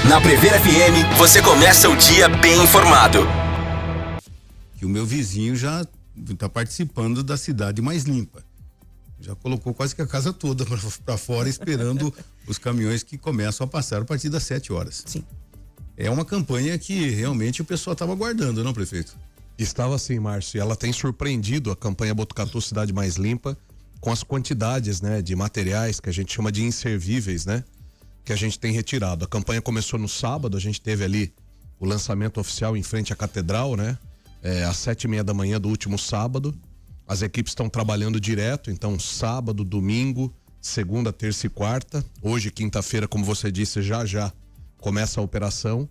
Na Prever FM, você começa o dia bem informado. Que o meu vizinho já está participando da cidade mais limpa. Já colocou quase que a casa toda para fora, esperando os caminhões que começam a passar a partir das 7 horas. Sim. É uma campanha que realmente o pessoal estava aguardando, não, prefeito? Estava sim, Márcio. E ela tem surpreendido a campanha Botucatu Cidade Mais Limpa com as quantidades, né, de materiais que a gente chama de inservíveis, né, que a gente tem retirado. A campanha começou no sábado, a gente teve ali o lançamento oficial em frente à Catedral, né, às 7:30 da manhã do último sábado. As equipes estão trabalhando direto, então sábado, domingo, segunda, terça e quarta. Hoje, quinta-feira, como você disse, já começa a operação.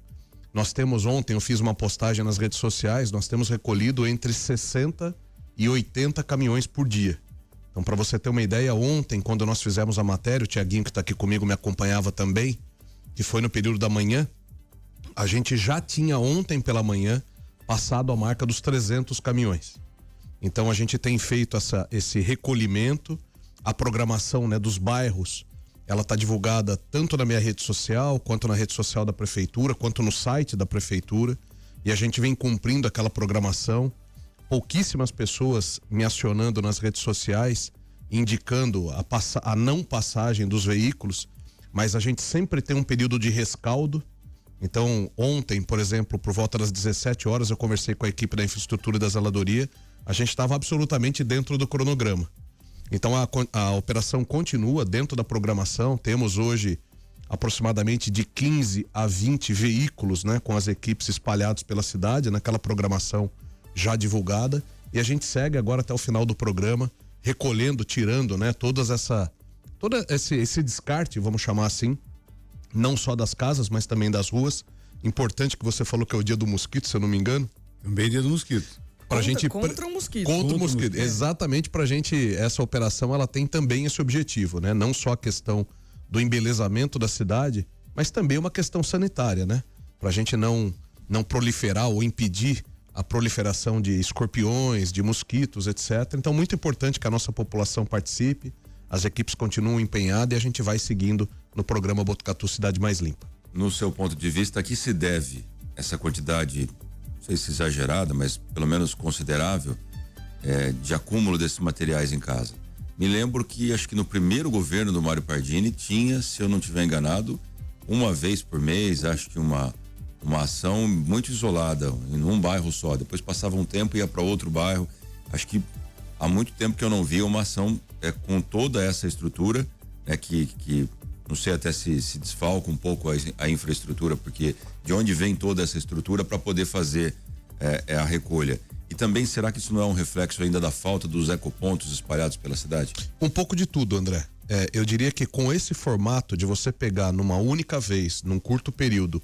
Nós temos ontem, eu fiz uma postagem nas redes sociais, nós temos recolhido entre 60 e 80 caminhões por dia. Então, para você ter uma ideia, ontem, quando nós fizemos a matéria, o Tiaguinho que está aqui comigo me acompanhava também, que foi no período da manhã, a gente já tinha ontem pela manhã passado a marca dos 300 caminhões. Então, a gente tem feito esse recolhimento, a programação, né, dos bairros, ela está divulgada tanto na minha rede social, quanto na rede social da prefeitura, quanto no site da prefeitura, e a gente vem cumprindo aquela programação. Pouquíssimas pessoas me acionando nas redes sociais, indicando a não passagem dos veículos, mas a gente sempre tem um período de rescaldo. Então, ontem, por exemplo, por volta das 17 horas, eu conversei com a equipe da infraestrutura e da zeladoria, a gente estava absolutamente dentro do cronograma. Então a operação continua dentro da programação. Temos hoje aproximadamente de 15 a 20 veículos, né, com as equipes espalhados pela cidade, naquela programação já divulgada, e a gente segue agora até o final do programa, recolhendo, tirando, né, todo esse descarte, vamos chamar assim, não só das casas, mas também das ruas. Importante que você falou que é o dia do mosquito, se eu não me engano. Também dia do mosquito. Contra o mosquito. Contra o mosquito. Exatamente, pra gente, essa operação, ela tem também esse objetivo, né? Não só a questão do embelezamento da cidade, mas também uma questão sanitária, né? Pra gente não proliferar ou impedir a proliferação de escorpiões, de mosquitos, etc. Então, muito importante que a nossa população participe, as equipes continuam empenhadas e a gente vai seguindo no programa Botucatu Cidade Mais Limpa. No seu ponto de vista, a que se deve essa quantidade, não sei se exagerada, mas pelo menos considerável, de acúmulo desses materiais em casa? Me lembro que acho que no primeiro governo do Mário Pardini tinha, se eu não estiver enganado, uma vez por mês, acho que uma ação muito isolada, em um bairro só. Depois passava um tempo e ia para outro bairro. Acho que há muito tempo que eu não via uma ação com toda essa estrutura, né, que não sei até se desfalca um pouco a infraestrutura, porque de onde vem toda essa estrutura para poder fazer a recolha? E também, será que isso não é um reflexo ainda da falta dos ecopontos espalhados pela cidade? Um pouco de tudo, André. Eu diria que com esse formato de você pegar numa única vez, num curto período,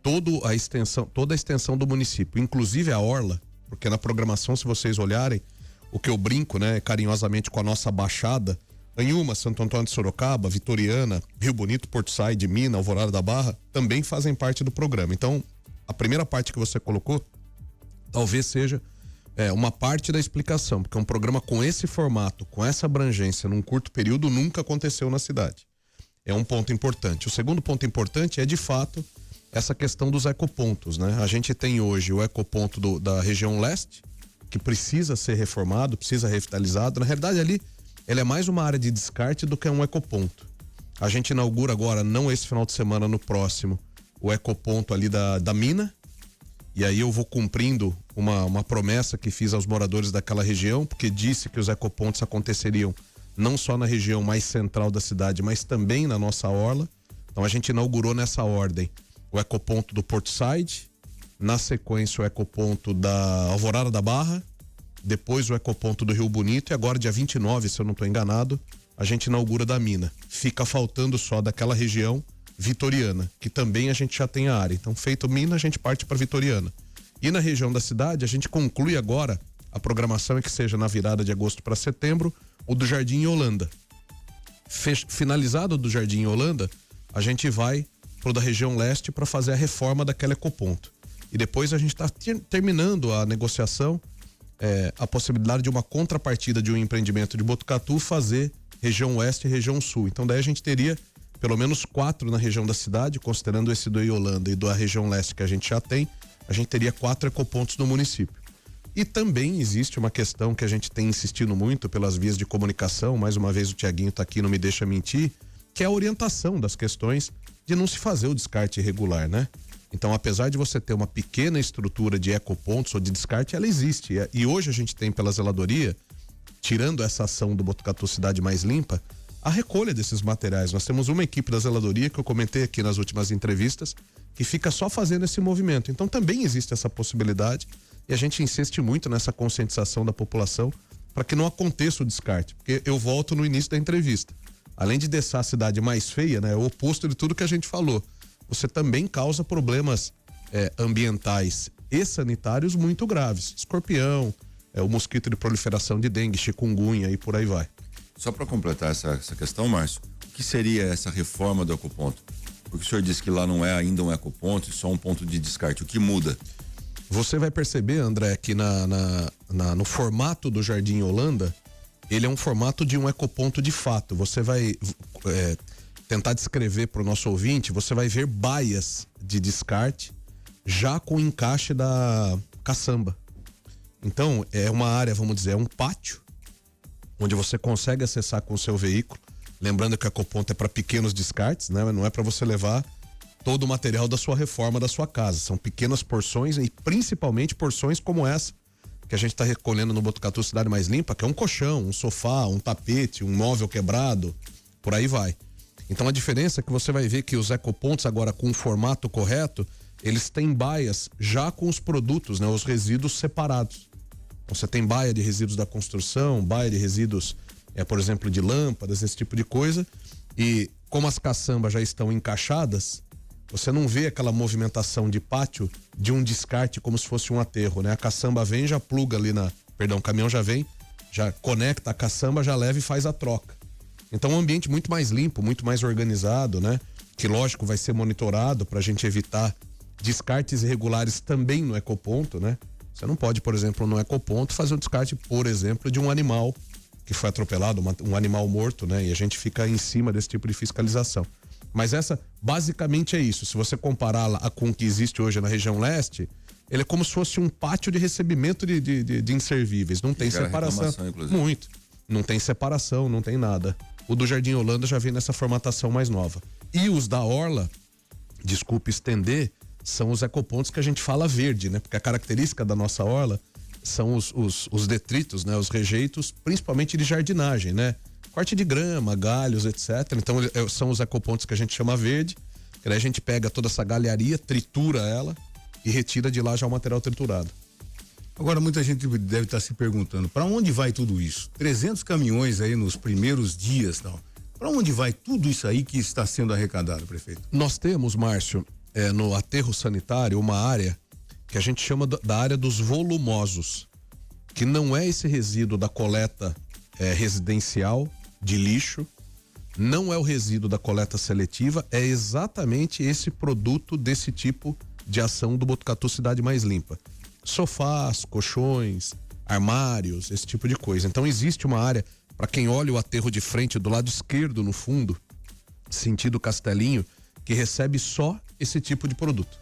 toda a extensão do município, inclusive a orla, porque na programação, se vocês olharem, o que eu brinco, né, carinhosamente com a nossa baixada, Anhuma, Santo Antônio de Sorocaba, Vitoriana, Rio Bonito, Porto Saíde, Minas, Alvorada da Barra, também fazem parte do programa. Então, a primeira parte que você colocou, talvez seja uma parte da explicação, porque um programa com esse formato, com essa abrangência, num curto período, nunca aconteceu na cidade. É um ponto importante. O segundo ponto importante é, de fato, essa questão dos ecopontos, né? A gente tem hoje o ecoponto da região leste, que precisa ser reformado, precisa ser revitalizado. Na realidade, ali, ele é mais uma área de descarte do que um ecoponto. A gente inaugura agora, não esse final de semana, no próximo, o ecoponto ali da mina. E aí eu vou cumprindo uma promessa que fiz aos moradores daquela região, porque disse que os ecopontos aconteceriam não só na região mais central da cidade, mas também na nossa orla. Então a gente inaugurou nessa ordem o ecoponto do Porto Saíde, na sequência o ecoponto da Alvorada da Barra, depois o ecoponto do Rio Bonito, e agora dia 29, se eu não estou enganado, a gente inaugura da mina. Fica faltando só daquela região Vitoriana, que também a gente já tem a área. Então, feito mina, a gente parte para Vitoriana. E na região da cidade, a gente conclui agora, a programação é que seja na virada de agosto para setembro, o do Jardim Holanda. Finalizado do Jardim Holanda, a gente vai pro da região leste para fazer a reforma daquele ecoponto. E depois a gente está terminando a negociação, a possibilidade de uma contrapartida de um empreendimento de Botucatu fazer região oeste e região sul. Então daí a gente teria pelo menos 4 na região da cidade, considerando esse do Iolanda e da região leste que a gente já tem, a gente teria 4 ecopontos no município. E também existe uma questão que a gente tem insistido muito pelas vias de comunicação, mais uma vez o Tiaguinho tá aqui, não me deixa mentir, que é a orientação das questões de não se fazer o descarte irregular, né? Então, apesar de você ter uma pequena estrutura de ecopontos ou de descarte, ela existe. E hoje a gente tem pela zeladoria, tirando essa ação do Botucatu Cidade Mais Limpa, a recolha desses materiais. Nós temos uma equipe da zeladoria, que eu comentei aqui nas últimas entrevistas, que fica só fazendo esse movimento. Então também existe essa possibilidade e a gente insiste muito nessa conscientização da população para que não aconteça o descarte. Porque eu volto no início da entrevista. Além de deixar a cidade mais feia, né, é o oposto de tudo que a gente falou. Você também causa problemas ambientais e sanitários muito graves. Escorpião, o mosquito de proliferação de dengue, chikungunya e por aí vai. Só para completar essa questão, Márcio, o que seria essa reforma do ecoponto? Porque o senhor disse que lá não é ainda um ecoponto, é só um ponto de descarte. O que muda? Você vai perceber, André, que no formato do Jardim Holanda, ele é um formato de um ecoponto de fato. Você vai tentar descrever para o nosso ouvinte, você vai ver baias de descarte já com encaixe da caçamba. Então, é uma área, vamos dizer, é um pátio, onde você consegue acessar com o seu veículo. Lembrando que o ecoponto é para pequenos descartes, né? Não é para você levar todo o material da sua reforma da sua casa. São pequenas porções e principalmente porções como essa que a gente está recolhendo no Botucatu Cidade Mais Limpa, que é um colchão, um sofá, um tapete, um móvel quebrado, por aí vai. Então a diferença é que você vai ver que os ecopontos agora com o formato correto, eles têm baias já com os produtos, né? Os resíduos separados. Então, você tem baia de resíduos da construção, baia de resíduos, por exemplo, de lâmpadas, esse tipo de coisa. E como as caçambas já estão encaixadas, você não vê aquela movimentação de pátio de um descarte como se fosse um aterro, né? A caçamba vem, já pluga ali o caminhão já vem, já conecta a caçamba, já leva e faz a troca. Então é um ambiente muito mais limpo, muito mais organizado, né? Que lógico vai ser monitorado para a gente evitar descartes irregulares também no ecoponto, né? Você não pode, por exemplo, no ecoponto fazer o descarte, por exemplo, de um animal que foi atropelado, um animal morto, né? E a gente fica em cima desse tipo de fiscalização. Mas essa, basicamente é isso. Se você comparar com o que existe hoje na região leste, ele é como se fosse um pátio de recebimento de inservíveis. Não tem separação. Muito. Não tem separação, não tem nada. O do Jardim Holanda já vem nessa formatação mais nova. E os da Orla, desculpe estender, são os ecopontos que a gente fala verde, né? Porque a característica da nossa orla são os detritos, né? Os rejeitos, principalmente de jardinagem, né? Corte de grama, galhos, etc. Então são os ecopontos que a gente chama verde, que daí a gente pega toda essa galharia, tritura ela e retira de lá já o material triturado. Agora muita gente deve estar se perguntando, para onde vai tudo isso? 300 caminhões aí nos primeiros dias, tal. Para onde vai tudo isso aí que está sendo arrecadado, prefeito? Nós temos, Márcio, no aterro sanitário, uma área que a gente chama da área dos volumosos, que não é esse resíduo da coleta residencial de lixo, não é o resíduo da coleta seletiva, é exatamente esse produto desse tipo de ação do Botucatu Cidade Mais Limpa. Sofás, colchões, armários, esse tipo de coisa. Então existe uma área, para quem olha o aterro de frente do lado esquerdo no fundo, sentido Castelinho, que recebe só esse tipo de produto.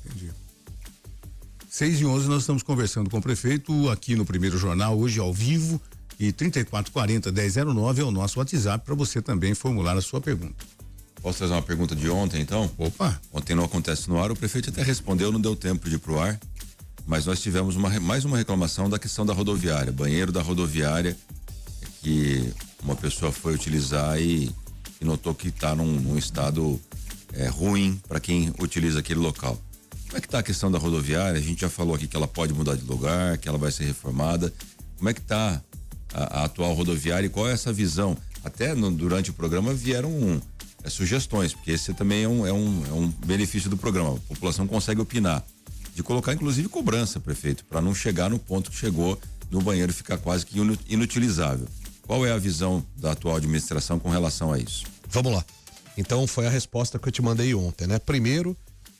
Entendi. 6h11 nós estamos conversando com o prefeito aqui no Primeiro Jornal, hoje ao vivo, e 3440-1009 é o nosso WhatsApp para você também formular a sua pergunta. Posso fazer uma pergunta de ontem, então? Opa! Ontem não acontece no ar, o prefeito até respondeu, não deu tempo de ir pro ar, mas nós tivemos mais uma reclamação da questão da rodoviária, banheiro da rodoviária, que uma pessoa foi utilizar e notou que está num estado ruim para quem utiliza aquele local. Como é que está a questão da rodoviária? A gente já falou aqui que ela pode mudar de lugar, que ela vai ser reformada. Como é que está a atual rodoviária e qual é essa visão? Até durante o programa vieram sugestões, porque esse também é um benefício do programa. A população consegue opinar. De colocar, inclusive, cobrança, prefeito, para não chegar no ponto que chegou no banheiro ficar quase que inutilizável. Qual é a visão da atual administração com relação a isso? Vamos lá. Então foi a resposta que eu te mandei ontem, né? Primeiro,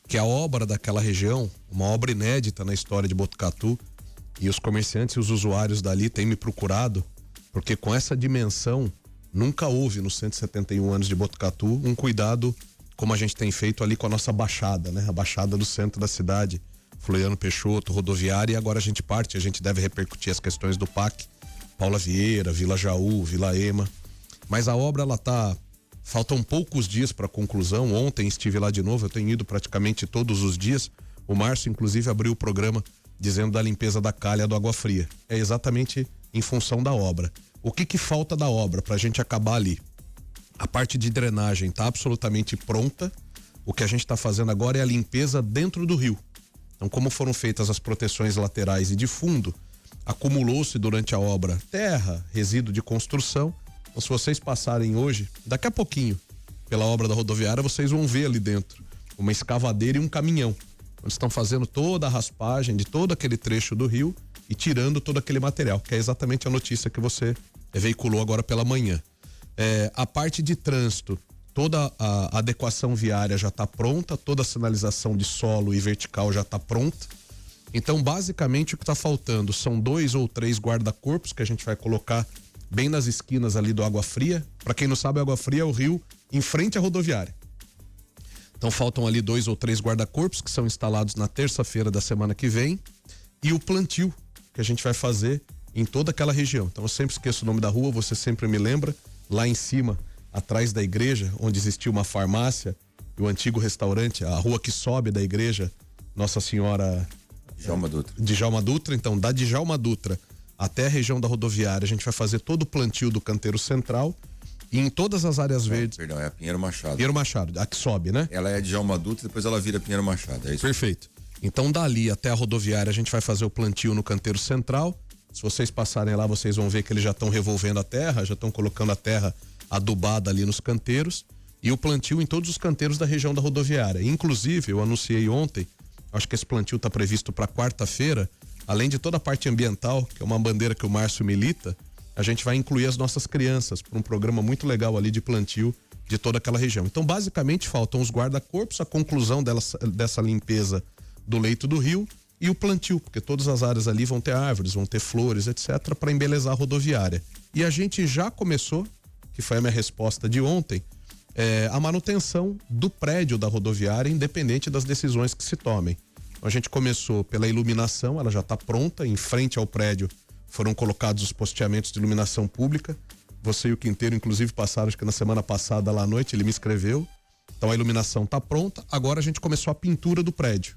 que a obra daquela região, uma obra inédita na história de Botucatu, e os comerciantes e os usuários dali têm me procurado, porque com essa dimensão Nunca houve nos 171 anos de Botucatu um cuidado como a gente tem feito ali com a nossa baixada, né? A baixada do centro da cidade, Floriano Peixoto, rodoviária, e agora a gente deve repercutir as questões do PAC, Paula Vieira, Vila Jaú, Vila Ema. Mas a obra, faltam poucos dias para a conclusão. Ontem estive lá de novo, eu tenho ido praticamente todos os dias. O Márcio, inclusive, abriu o programa dizendo da limpeza da calha do Água Fria. É exatamente em função da obra. O que falta da obra para a gente acabar ali? A parte de drenagem está absolutamente pronta. O que a gente está fazendo agora é a limpeza dentro do rio. Então, como foram feitas as proteções laterais e de fundo, acumulou-se durante a obra terra, resíduo de construção. Então, se vocês passarem hoje, daqui a pouquinho, pela obra da rodoviária, vocês vão ver ali dentro uma escavadeira e um caminhão. Eles estão fazendo toda a raspagem de todo aquele trecho do rio e tirando todo aquele material, que é exatamente a notícia que você veiculou agora pela manhã. A parte de trânsito, toda a adequação viária já está pronta, toda a sinalização de solo e vertical já está pronta. Então, basicamente, o que está faltando são 2 ou 3 guarda-corpos que a gente vai colocar bem nas esquinas ali do Água Fria. Para quem não sabe, Água Fria é o rio em frente à rodoviária. Então, faltam ali 2 ou 3 guarda-corpos que são instalados na terça-feira da semana que vem, e o plantio que a gente vai fazer em toda aquela região. Então, eu sempre esqueço o nome da rua, você sempre me lembra. Lá em cima, atrás da igreja, onde existia uma farmácia e o antigo restaurante, a rua que sobe da igreja, Nossa Senhora Djalma Dutra. Então, da Djalma Dutra até a região da rodoviária, a gente vai fazer todo o plantio do canteiro central e em todas as áreas verdes. Perdão, é a Pinheiro Machado. Pinheiro Machado, a que sobe, né? Ela é Djalma Dutra, depois ela vira Pinheiro Machado, é isso? Perfeito. Então, dali até a rodoviária, a gente vai fazer o plantio no canteiro central. Se vocês passarem lá, vocês vão ver que eles já estão revolvendo a terra, já estão colocando a terra adubada ali nos canteiros, e o plantio em todos os canteiros da região da rodoviária. Inclusive, eu anunciei ontem, acho que esse plantio está previsto para quarta-feira, além de toda a parte ambiental, que é uma bandeira que o Márcio milita, a gente vai incluir as nossas crianças para um programa muito legal ali de plantio de toda aquela região. Então, basicamente, faltam os guarda-corpos, a conclusão dessa limpeza do leito do rio, e o plantio, porque todas as áreas ali vão ter árvores, vão ter flores, etc., para embelezar a rodoviária. E a gente já começou, que foi a minha resposta de ontem, a manutenção do prédio da rodoviária, independente das decisões que se tomem. Então, a gente começou pela iluminação, ela já está pronta, em frente ao prédio foram colocados os posteamentos de iluminação pública. Você e o Quinteiro, inclusive, passaram, acho que na semana passada lá à noite, ele me escreveu. Então a iluminação está pronta, agora a gente começou a pintura do prédio.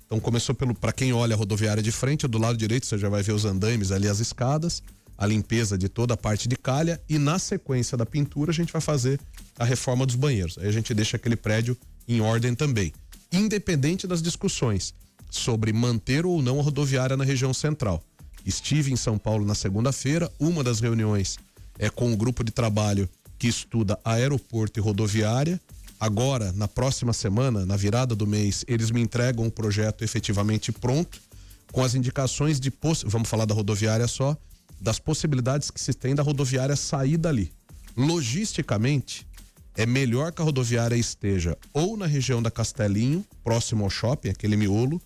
Então começou para quem olha a rodoviária de frente, do lado direito você já vai ver os andaimes ali, as escadas, a limpeza de toda a parte de calha, e na sequência da pintura a gente vai fazer a reforma dos banheiros. Aí a gente deixa aquele prédio em ordem também, independente das discussões sobre manter ou não a rodoviária na região central. Estive em São Paulo na segunda-feira, uma das reuniões é com o grupo de trabalho que estuda aeroporto e rodoviária. Agora, na próxima semana, na virada do mês, eles me entregam o projeto efetivamente pronto, com as indicações de, vamos falar da rodoviária só, das possibilidades que se tem da rodoviária sair dali. Logisticamente, é melhor que a rodoviária esteja ou na região da Castelinho, próximo ao shopping, aquele miolo,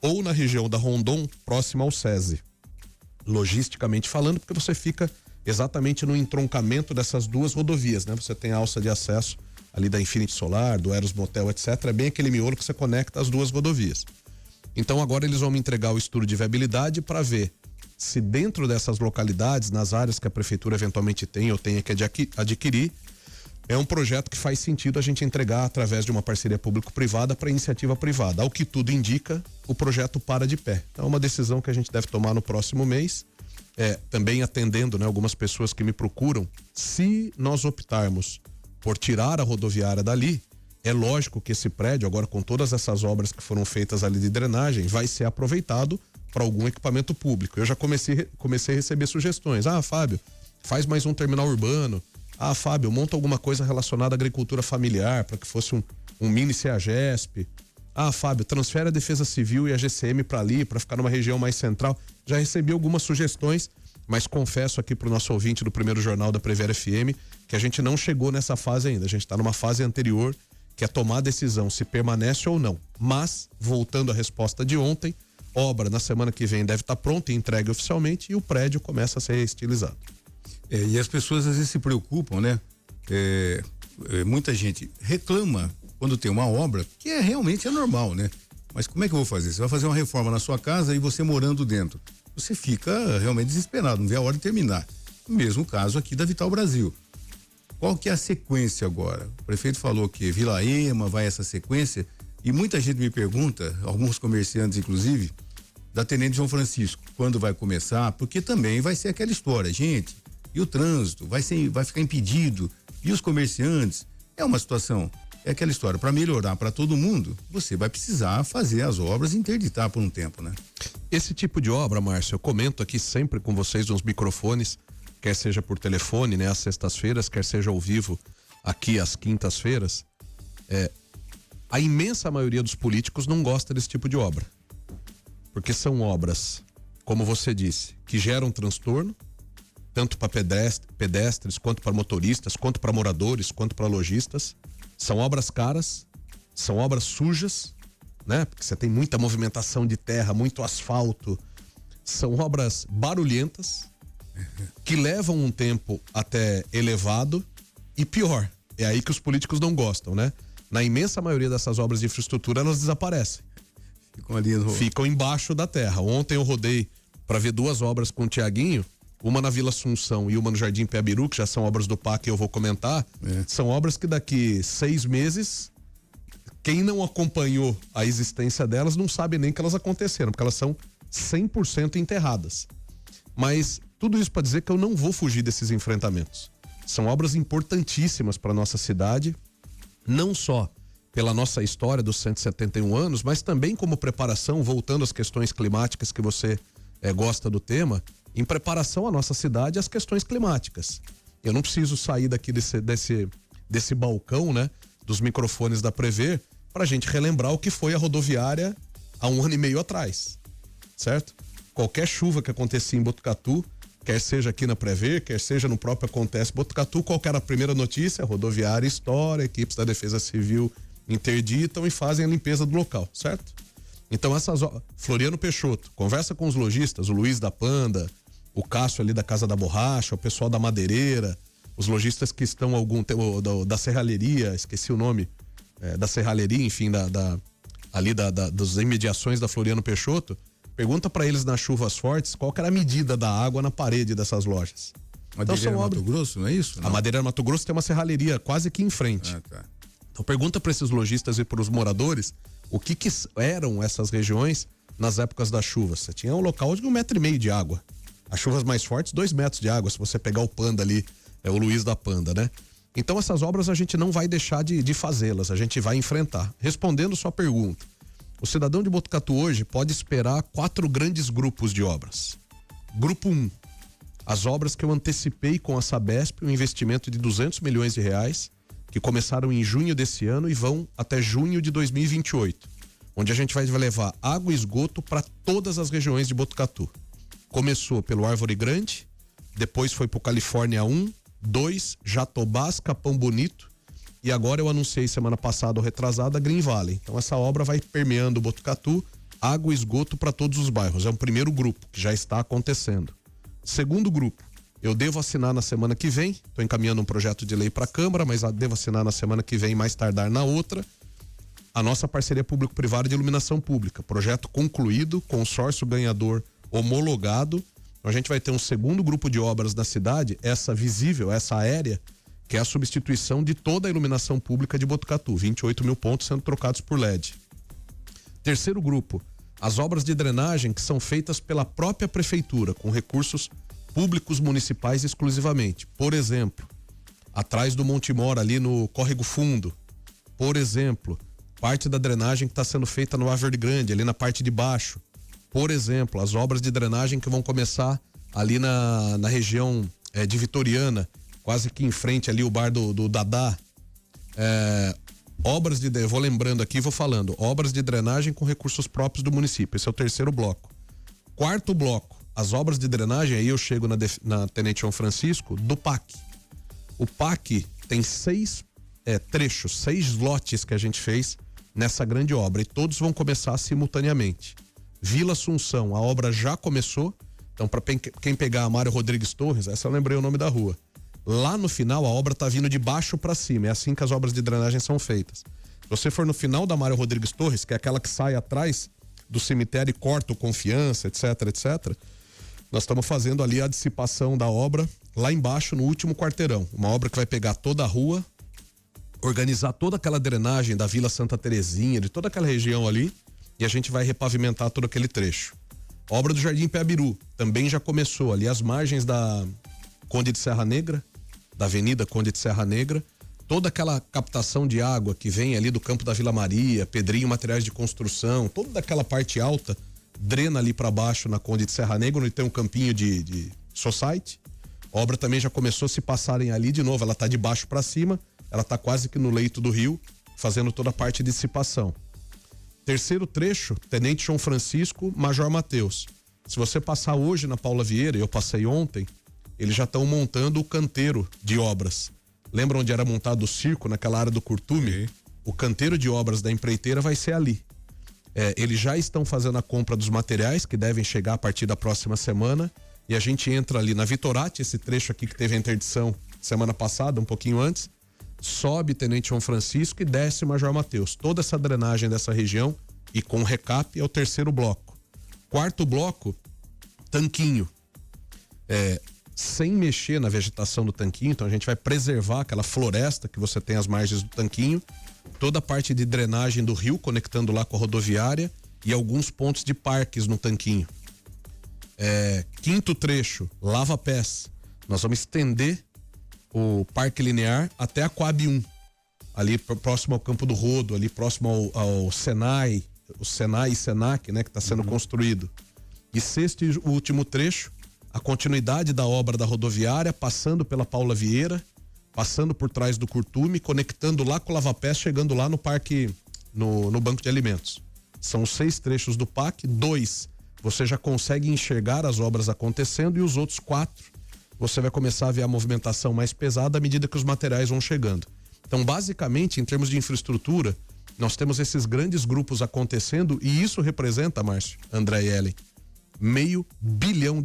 ou na região da Rondon, próximo ao SESI. Logisticamente falando, porque você fica exatamente no entroncamento dessas duas rodovias, né? Você tem a alça de acesso ali da Infinity Solar, do Eros Motel, etc. É bem aquele miolo que você conecta as duas rodovias. Então agora eles vão me entregar o estudo de viabilidade para ver se dentro dessas localidades, nas áreas que a prefeitura eventualmente tem ou tenha que adquirir, é um projeto que faz sentido a gente entregar através de uma parceria público-privada para iniciativa privada. Ao que tudo indica, o projeto para de pé. Então é uma decisão que a gente deve tomar no próximo mês, também atendendo, né, algumas pessoas que me procuram. Se nós optarmos por tirar a rodoviária dali, é lógico que esse prédio, agora com todas essas obras que foram feitas ali de drenagem, vai ser aproveitado para algum equipamento público. Eu já comecei a receber sugestões. Fábio, faz mais um terminal urbano. Fábio, monta alguma coisa relacionada à agricultura familiar, para que fosse um mini CEAGESP. Fábio, transfere a Defesa Civil e a GCM para ali, para ficar numa região mais central. Já recebi algumas sugestões, mas confesso aqui para o nosso ouvinte do primeiro jornal da Prever FM que a gente não chegou nessa fase ainda. A gente está numa fase anterior, que é tomar a decisão se permanece ou não. Mas, voltando à resposta de ontem, obra na semana que vem deve estar pronta e entregue oficialmente, e o prédio começa a ser estilizado. E as pessoas às vezes se preocupam, né? Muita gente reclama quando tem uma obra, que realmente é normal, né? Mas como é que eu vou fazer? Você vai fazer uma reforma na sua casa e você morando dentro. Você fica realmente desesperado, não vê a hora de terminar. O mesmo caso aqui da Vital Brasil. Qual que é a sequência agora? O prefeito falou que Vila Ema vai essa sequência e muita gente me pergunta, alguns comerciantes inclusive, da Tenente João Francisco, quando vai começar, porque também vai ser aquela história, gente, e o trânsito vai ficar impedido, e os comerciantes, é uma situação, é aquela história, para melhorar para todo mundo, você vai precisar fazer as obras e interditar por um tempo, né? Esse tipo de obra, Márcio, eu comento aqui sempre com vocês nos microfones, quer seja por telefone, né, às sextas-feiras, quer seja ao vivo aqui às quintas-feiras, a imensa maioria dos políticos não gosta desse tipo de obra. Porque são obras, como você disse, que geram transtorno, tanto para pedestres, quanto para motoristas, quanto para moradores, quanto para lojistas. São obras caras, são obras sujas, né? Porque você tem muita movimentação de terra, muito asfalto. São obras barulhentas, que levam um tempo até elevado e pior, é aí que os políticos não gostam, né? Na imensa maioria dessas obras de infraestrutura, elas desaparecem. Ficam embaixo da terra. Ontem eu rodei para ver 2 obras com o Tiaguinho, uma na Vila Assunção e uma no Jardim Piabiru, que já são obras do PAC que eu vou comentar. São obras que daqui 6 meses, quem não acompanhou a existência delas não sabe nem que elas aconteceram, porque elas são 100% enterradas. Mas tudo isso para dizer que eu não vou fugir desses enfrentamentos. São obras importantíssimas para nossa cidade, não só pela nossa história dos 171 anos, mas também como preparação, voltando às questões climáticas que você gosta do tema, em preparação à nossa cidade às questões climáticas. Eu não preciso sair daqui desse balcão, né, dos microfones da Prever, para a gente relembrar o que foi a rodoviária há 1 ano e meio atrás, certo? Qualquer chuva que acontecia em Botucatu, quer seja aqui na Prever, quer seja no próprio Acontece Botucatu, qual que era a primeira notícia? A rodoviária estoura, equipes da Defesa Civil interditam e fazem a limpeza do local, certo? Então Floriano Peixoto, conversa com os lojistas, o Luiz da Panda, o Cássio ali da Casa da Borracha, o pessoal da Madeireira, os lojistas que estão da serralheria, esqueci o nome, da serralheria, enfim, das imediações da Floriano Peixoto, pergunta para eles nas chuvas fortes qual que era a medida da água na parede dessas lojas. Madeireira Mato Grosso, não é isso? Não? A Madeireira Mato Grosso tem uma serralheria quase aqui em frente. Tá. Então pergunta para esses lojistas e para os moradores o que eram essas regiões nas épocas das chuvas. Você tinha um local de 1,5 metro de água. As chuvas mais fortes, 2 metros de água, se você pegar o Panda ali, o Luiz da Panda, né? Então essas obras a gente não vai deixar de fazê-las, a gente vai enfrentar. Respondendo sua pergunta, o cidadão de Botucatu hoje pode esperar 4 grandes grupos de obras. Grupo 1, as obras que eu antecipei com a Sabesp, um investimento de R$200 milhões, que começaram em junho desse ano e vão até junho de 2028, onde a gente vai levar água e esgoto para todas as regiões de Botucatu. Começou pelo Árvore Grande, depois foi pro Califórnia 1, 2, Jatobás, Capão Bonito, e agora eu anunciei semana passada ou retrasada a Green Valley. Então essa obra vai permeando Botucatu, água e esgoto para todos os bairros. É um primeiro grupo que já está acontecendo. Segundo grupo, eu devo assinar na semana que vem, estou encaminhando um projeto de lei para a Câmara, mas devo assinar na semana que vem, mais tardar na outra, a nossa parceria público-privada de iluminação pública. Projeto concluído, consórcio ganhador homologado. A gente vai ter um segundo grupo de obras na cidade, essa visível, essa aérea, que é a substituição de toda a iluminação pública de Botucatu, 28 mil pontos sendo trocados por LED. Terceiro grupo, as obras de drenagem que são feitas pela própria prefeitura, com recursos públicos municipais exclusivamente. Por exemplo, atrás do Monte Mora, ali no Córrego Fundo. Por exemplo, parte da drenagem que está sendo feita no Árvore Grande, ali na parte de baixo. Por exemplo, as obras de drenagem que vão começar ali na região de Vitoriana, quase que em frente ali o bar do Dadá. Eu vou lembrando aqui, vou falando, obras de drenagem com recursos próprios do município. Esse é o terceiro bloco. Quarto bloco, as obras de drenagem, aí eu chego na Tenente João Francisco, do PAC. O PAC tem 6 trechos, 6 lotes que a gente fez nessa grande obra, e todos vão começar simultaneamente. Vila Assunção, a obra já começou, Então, para quem pegar a Mário Rodrigues Torres, essa eu lembrei o nome da rua. Lá no final, a obra tá vindo de baixo para cima. É assim que as obras de drenagem são feitas. Se você for no final da Mário Rodrigues Torres, que é aquela que sai atrás do cemitério e corta o Confiança, etc, etc. Nós estamos fazendo ali a dissipação da obra lá embaixo, no último quarteirão. Uma obra que vai pegar toda a rua, organizar toda aquela drenagem da Vila Santa Terezinha, de toda aquela região ali, e a gente vai repavimentar todo aquele trecho. A obra do Jardim Peabiru também já começou ali às margens da Conde de Serra Negra, da Avenida Conde de Serra Negra. Toda aquela captação de água que vem ali do campo da Vila Maria, Pedrinho, materiais de construção, toda aquela parte alta drena ali para baixo na Conde de Serra Negra, onde tem um campinho de society. A obra também já começou a se passarem ali de novo, ela tá de baixo para cima, ela tá quase que no leito do rio, fazendo toda a parte de dissipação. Terceiro trecho, Tenente João Francisco, Major Mateus. Se você passar hoje na Paula Vieira, eu passei ontem, eles já estão montando o canteiro de obras. Lembra onde era montado o circo, naquela área do Curtume? O canteiro de obras da empreiteira vai ser ali. Eles já estão fazendo a compra dos materiais, que devem chegar a partir da próxima semana, e a gente entra ali na Vitorati, esse trecho aqui que teve a interdição semana passada, um pouquinho antes, sobe Tenente João Francisco e desce Major Mateus. Toda essa drenagem dessa região, e com recap, é o terceiro bloco. Quarto bloco, Tanquinho. Sem mexer na vegetação do Tanquinho, então a gente vai preservar aquela floresta que você tem às margens do Tanquinho, toda a parte de drenagem do rio, conectando lá com a rodoviária, e alguns pontos de parques no Tanquinho. Quinto trecho, Lava Pés. Nós vamos estender o Parque Linear até a Coab 1, ali próximo ao Campo do Rodo, ali próximo ao Senai, o Senai e Senac, né, que está sendo construído. E sexto e último trecho, a continuidade da obra da rodoviária, passando pela Paula Vieira, passando por trás do Curtume, conectando lá com o Lava Pés, chegando lá no parque, no banco de alimentos. São 6 trechos do PAC, 2 você já consegue enxergar as obras acontecendo, e os outros 4 você vai começar a ver a movimentação mais pesada à medida que os materiais vão chegando. Então, basicamente, em termos de infraestrutura, nós temos esses grandes grupos acontecendo, e isso representa, Márcio, André e Ellen, R$500 bilhão,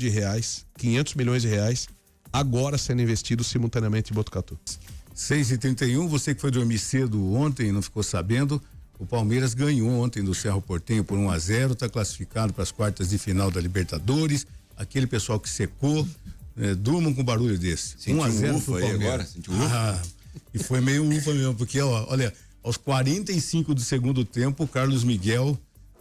500 milhões de reais, agora sendo investidos simultaneamente em Botucatu. 6h31, você que foi dormir cedo ontem, não ficou sabendo, o Palmeiras ganhou ontem do Cerro Porteño por 1-0, está classificado para as quartas de final da Libertadores. Aquele pessoal que secou, durmam com barulho desse. 1-0 pro Palmeiras. Agora? Sentiu ufa? E foi meio ufa mesmo, porque olha, aos 45 do segundo tempo, o Carlos Miguel,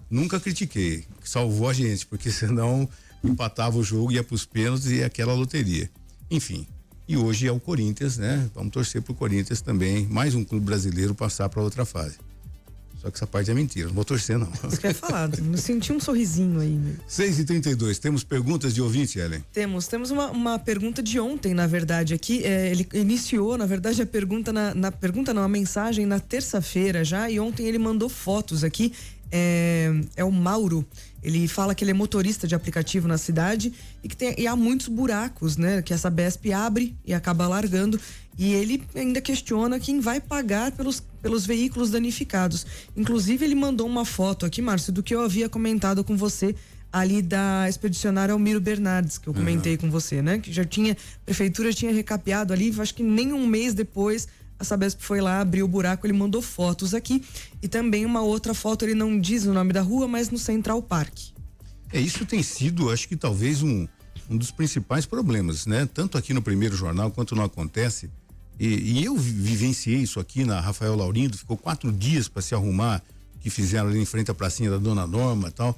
nunca critiquei, salvou a gente, porque senão empatava o jogo, ia pros pênaltis e aquela loteria. Enfim, e hoje é o Corinthians, né? Vamos torcer pro Corinthians também, mais um clube brasileiro passar para outra fase. Só que essa parte é mentira, não vou torcer não. Você quer falar, não senti um sorrisinho aí. 6h32, temos perguntas de ouvinte, Ellen? Temos uma pergunta de ontem, na verdade, aqui, ele iniciou, na verdade, a pergunta a mensagem na terça-feira já, e ontem ele mandou fotos aqui, é o Mauro. Ele fala que ele é motorista de aplicativo na cidade e que há muitos buracos, né? Que essa BESP abre e acaba largando, e ele ainda questiona quem vai pagar pelos veículos danificados. Inclusive, ele mandou uma foto aqui, Márcio, do que eu havia comentado com você ali da expedicionária Almiro Bernardes, que eu comentei com você, né? Que a prefeitura tinha recapeado ali, acho que nem um mês depois a Sabesp foi lá, abriu o buraco, ele mandou fotos aqui, e também uma outra foto, ele não diz o nome da rua, mas no Central Park. Isso tem sido, acho que talvez um dos principais problemas, né? Tanto aqui no Primeiro Jornal quanto no Acontece, e eu vivenciei isso aqui na Rafael Laurindo, ficou 4 dias para se arrumar, que fizeram ali em frente à pracinha da Dona Norma e tal.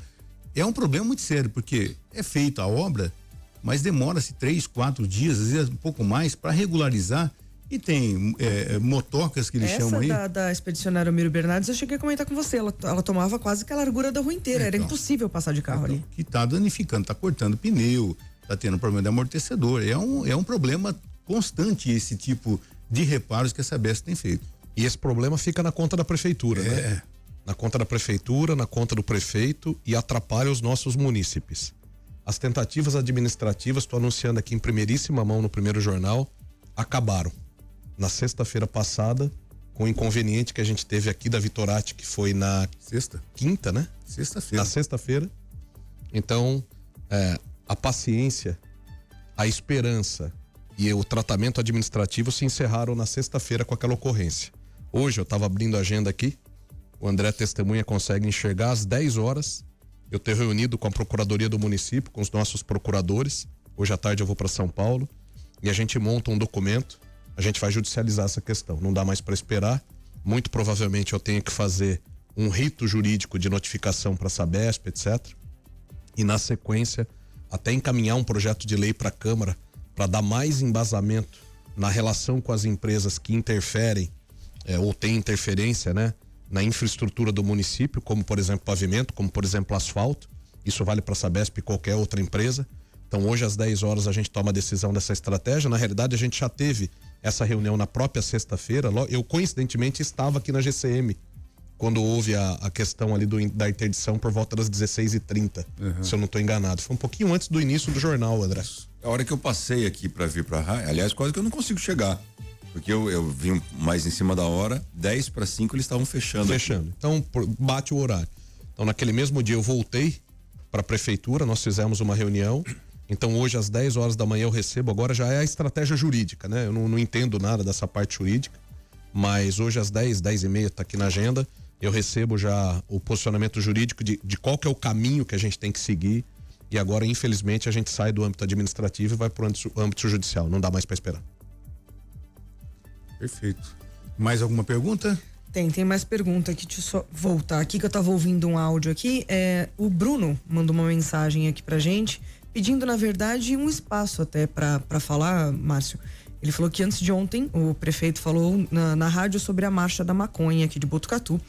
É um problema muito sério, porque é feita a obra, mas demora-se 3, 4 dias, às vezes um pouco mais, para regularizar. E tem motocas que eles chamam aí. Essa da expedicionária Almiro Bernardes, eu cheguei a comentar com você, ela tomava quase que a largura da rua inteira, era impossível passar de carro ali. Que tá danificando, tá cortando pneu, tá tendo problema de amortecedor, é um problema constante esse tipo de reparos que a Sabesp tem feito. E esse problema fica na conta da prefeitura, né? Na conta da prefeitura, na conta do prefeito, e atrapalha os nossos munícipes. As tentativas administrativas, estou anunciando aqui em primeiríssima mão no Primeiro Jornal, acabaram. Na sexta-feira passada, com o inconveniente que a gente teve aqui da Vitorati, que foi na quinta, né? Sexta-feira. Na sexta-feira. Então, a paciência, a esperança e o tratamento administrativo se encerraram na sexta-feira com aquela ocorrência. Hoje eu estava abrindo a agenda aqui, o André testemunha consegue enxergar às 10 horas. Eu tenho reunido com a Procuradoria do município, com os nossos procuradores. Hoje à tarde eu vou para São Paulo e a gente monta um documento. A gente vai judicializar essa questão. Não dá mais para esperar. Muito provavelmente eu tenho que fazer um rito jurídico de notificação para a Sabesp, etc. E na sequência, até encaminhar um projeto de lei para a Câmara para dar mais embasamento na relação com as empresas que interferem ou têm interferência, né, na infraestrutura do município, como por exemplo pavimento, como por exemplo asfalto. Isso vale para a Sabesp e qualquer outra empresa. Então hoje às 10 horas a gente toma a decisão dessa estratégia. Na realidade a gente já teve essa reunião na própria sexta-feira. Eu coincidentemente estava aqui na GCM quando houve a questão ali da interdição por volta das 16h30, se eu não estou enganado. Foi um pouquinho antes do início do jornal, André. A hora que eu passei aqui para vir para rádio, aliás, quase que eu não consigo chegar, porque eu vim mais em cima da hora, 10:05 eles estavam fechando. Aqui. Então bate o horário. Então naquele mesmo dia eu voltei para a prefeitura, nós fizemos uma reunião. Então hoje às 10 horas da manhã eu recebo, agora já é a estratégia jurídica, né? Eu não entendo nada dessa parte jurídica, mas hoje às 10h30 tá aqui na agenda, eu recebo já o posicionamento jurídico de qual que é o caminho que a gente tem que seguir. E agora, infelizmente, a gente sai do âmbito administrativo e vai para o âmbito judicial. Não dá mais para esperar. Perfeito. Mais alguma pergunta? Tem mais pergunta aqui. Deixa eu só voltar aqui, que eu tava ouvindo um áudio aqui. O Bruno mandou uma mensagem aqui pra gente, pedindo, na verdade, um espaço até pra falar, Márcio. Ele falou que antes de ontem, o prefeito falou na rádio sobre a marcha da maconha aqui de Botucatu.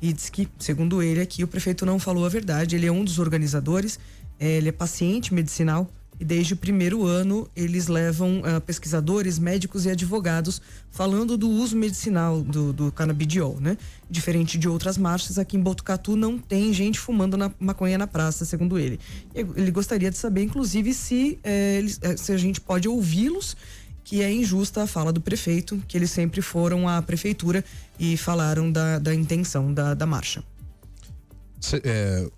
E diz que, segundo ele aqui, o prefeito não falou a verdade. Ele é um dos organizadores, ele é paciente medicinal e desde o primeiro ano eles levam pesquisadores, médicos e advogados falando do uso medicinal do canabidiol, né? Diferente de outras marchas, aqui em Botucatu não tem gente fumando maconha na praça, segundo ele. Ele gostaria de saber, inclusive, se a gente pode ouvi-los, que é injusta a fala do prefeito, que eles sempre foram à prefeitura e falaram da intenção da marcha.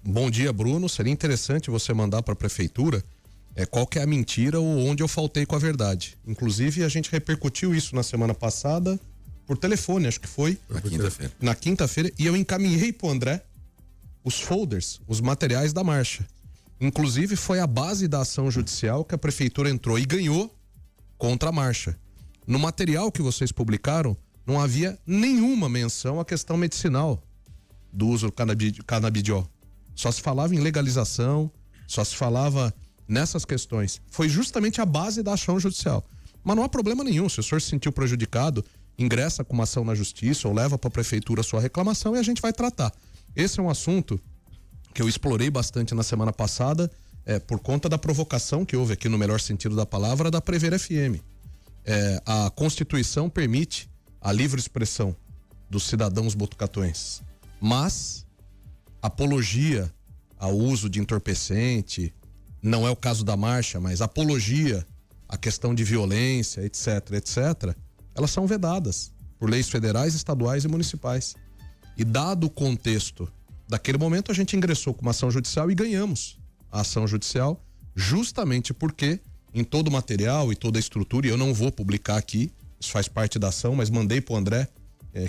Bom dia, Bruno. Seria interessante você mandar para a prefeitura qual que é a mentira ou onde eu faltei com a verdade. Inclusive, a gente repercutiu isso na semana passada por telefone, acho que foi. Na quinta-feira. E eu encaminhei pro André os folders, os materiais da marcha. Inclusive, foi a base da ação judicial que a prefeitura entrou e ganhou contra a marcha. No material que vocês publicaram, não havia nenhuma menção à questão medicinal do uso do canabidiol. Só se falava em legalização, só se falava nessas questões. Foi justamente a base da ação judicial. Mas não há problema nenhum. Se o senhor se sentiu prejudicado, ingressa com uma ação na justiça ou leva para a prefeitura a sua reclamação e a gente vai tratar. Esse é um assunto que eu explorei bastante na semana passada, por conta da provocação que houve aqui, no melhor sentido da palavra, da Prever FM. A Constituição permite a livre expressão dos cidadãos botucatuenses, mas apologia ao uso de entorpecente, não é o caso da marcha, mas apologia à questão de violência, etc, elas são vedadas por leis federais, estaduais e municipais. E dado o contexto daquele momento, a gente ingressou com uma ação judicial e ganhamos a ação judicial, justamente porque em todo o material e toda a estrutura, e eu não vou publicar aqui, isso faz parte da ação, mas mandei pro André,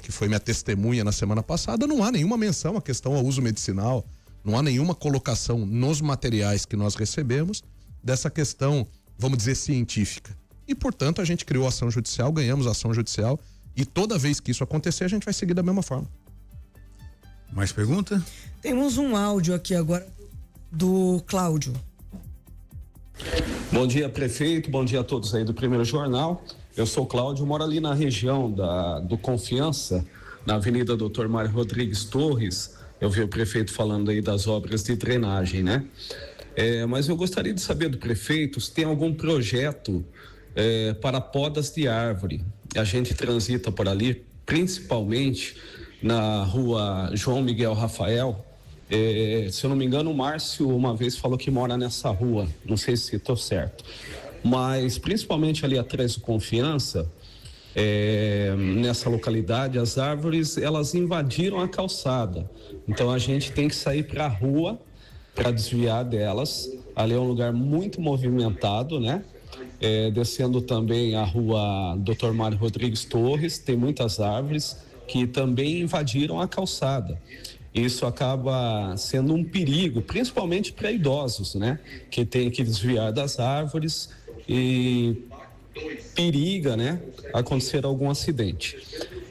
que foi minha testemunha na semana passada, não há nenhuma menção à questão ao uso medicinal, não há nenhuma colocação nos materiais que nós recebemos dessa questão, vamos dizer, científica. E, portanto, a gente criou a ação judicial, ganhamos a ação judicial, e toda vez que isso acontecer, a gente vai seguir da mesma forma. Mais pergunta? Temos um áudio aqui agora do Cláudio. Bom dia, prefeito, bom dia a todos aí do Primeiro Jornal. Eu sou o Cláudio, moro ali na região do Confiança, na Avenida Dr. Mário Rodrigues Torres. Eu vi o prefeito falando aí das obras de drenagem, né? Mas eu gostaria de saber do prefeito se tem algum projeto para podas de árvore. A gente transita por ali, principalmente na rua João Miguel Rafael. Se eu não me engano, o Márcio uma vez falou que mora nessa rua, não sei se estou certo, mas principalmente ali atrás do Confiança, nessa localidade, as árvores elas invadiram a calçada, então a gente tem que sair para a rua para desviar delas. Ali é um lugar muito movimentado, né? Descendo também a rua Dr. Mário Rodrigues Torres, tem muitas árvores que também invadiram a calçada. Isso acaba sendo um perigo, principalmente para idosos, né? Que tem que desviar das árvores e periga, né? Acontecer algum acidente.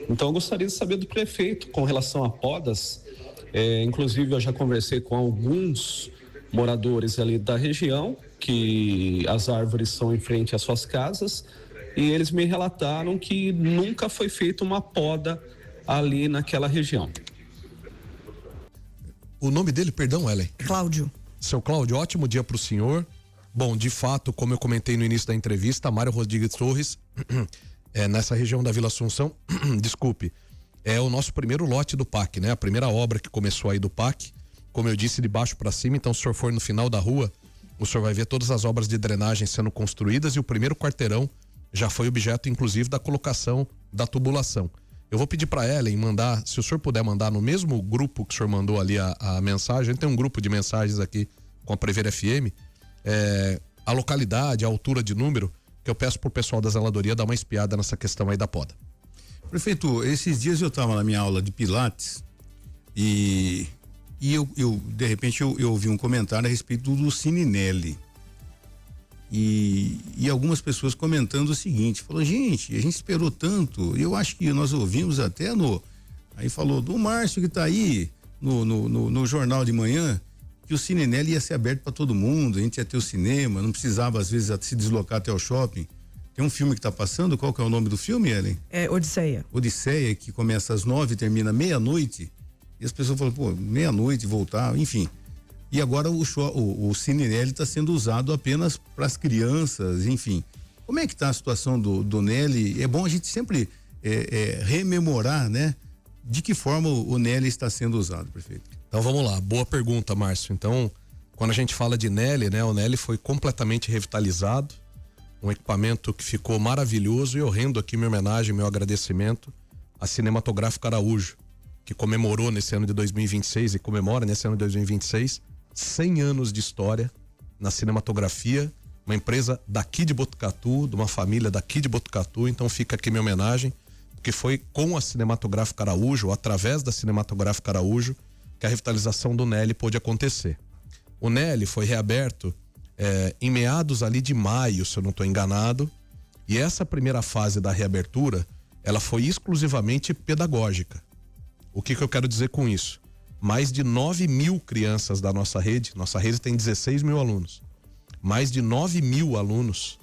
Então, eu gostaria de saber do prefeito com relação a podas. Inclusive, eu já conversei com alguns moradores ali da região, que as árvores são em frente às suas casas, e eles me relataram que nunca foi feita uma poda ali naquela região. O nome dele, perdão, Ellen? Cláudio. Seu Cláudio, ótimo dia para o senhor. Bom, de fato, como eu comentei no início da entrevista, Mário Rodrigues Torres, nessa região da Vila Assunção, desculpe, é o nosso primeiro lote do PAC, né? A primeira obra que começou aí do PAC, como eu disse, de baixo para cima. Então, se o senhor for no final da rua, o senhor vai ver todas as obras de drenagem sendo construídas e o primeiro quarteirão já foi objeto, inclusive, da colocação da tubulação. Eu vou pedir para Ellen mandar, se o senhor puder mandar no mesmo grupo que o senhor mandou ali a mensagem. A gente tem um grupo de mensagens aqui com a Prever FM, a localidade, a altura de número, que eu peço pro pessoal da zeladoria dar uma espiada nessa questão aí da poda. Prefeito, esses dias eu estava na minha aula de Pilates e eu de repente eu ouvi um comentário a respeito do Cininelli. E algumas pessoas comentando o seguinte, falou, gente, a gente esperou tanto, eu acho que nós ouvimos até aí falou do Márcio que tá aí no jornal de manhã, que o Cininelli ia ser aberto para todo mundo, a gente ia ter o cinema, não precisava às vezes se deslocar até o shopping. Tem um filme que tá passando, qual que é o nome do filme, Ellen? Odisseia. Odisseia, que começa às 9 e termina meia-noite, e as pessoas falam, pô, meia-noite voltar, enfim. E agora o Cininelli está sendo usado apenas para as crianças, enfim. Como é que está a situação do Nelly? É bom a gente sempre rememorar, né? De que forma o Nelly está sendo usado, prefeito? Então vamos lá, boa pergunta, Márcio. Então, quando a gente fala de Nelly, né? O Nelly foi completamente revitalizado, um equipamento que ficou maravilhoso, e eu rendo aqui minha homenagem, meu agradecimento à Cinematográfica Araújo, que comemorou nesse ano de 2026 e comemora nesse ano de 2026 100 anos de história na cinematografia, uma empresa daqui de Botucatu, de uma família daqui de Botucatu. Então fica aqui minha homenagem, porque foi com a Cinematográfica Araújo, ou através da Cinematográfica Araújo, que a revitalização do Nelly pôde acontecer. O Nelly foi reaberto em meados ali de maio, se eu não estou enganado, e essa primeira fase da reabertura, ela foi exclusivamente pedagógica. O que eu quero dizer com isso? Mais de 9.000 crianças da nossa rede tem 16 mil alunos, mais de 9.000 alunos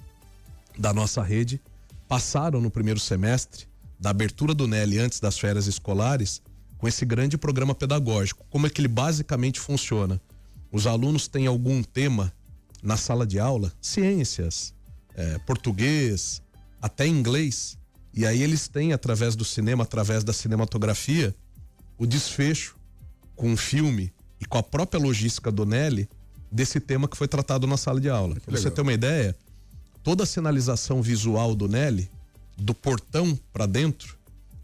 da nossa rede passaram no primeiro semestre da abertura do Nelly antes das férias escolares com esse grande programa pedagógico. Como é que ele basicamente funciona? Os alunos têm algum tema na sala de aula, ciências, português, até inglês, e aí eles têm, através do cinema, através da cinematografia, o desfecho com um filme e com a própria logística do Nelly desse tema que foi tratado na sala de aula. Pra você ter uma ideia, toda a sinalização visual do Nelly, do portão para dentro,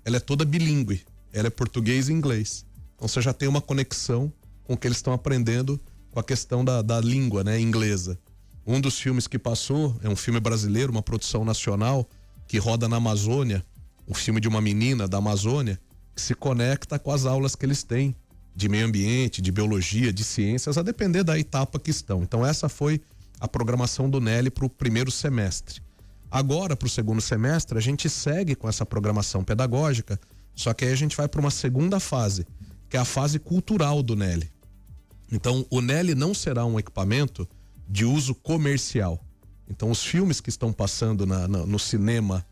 ela é toda bilíngue, ela é português e inglês. Então você já tem uma conexão com o que eles estão aprendendo com a questão da língua, né, inglesa. Um dos filmes que passou é um filme brasileiro, uma produção nacional que roda na Amazônia, um filme de uma menina da Amazônia que se conecta com as aulas que eles têm de meio ambiente, de biologia, de ciências, a depender da etapa que estão. Então essa foi a programação do Nelly para o primeiro semestre. Agora, para o segundo semestre, a gente segue com essa programação pedagógica, só que aí a gente vai para uma segunda fase, que é a fase cultural do Nelly. Então o Nelly não será um equipamento de uso comercial. Então os filmes que estão passando no cinema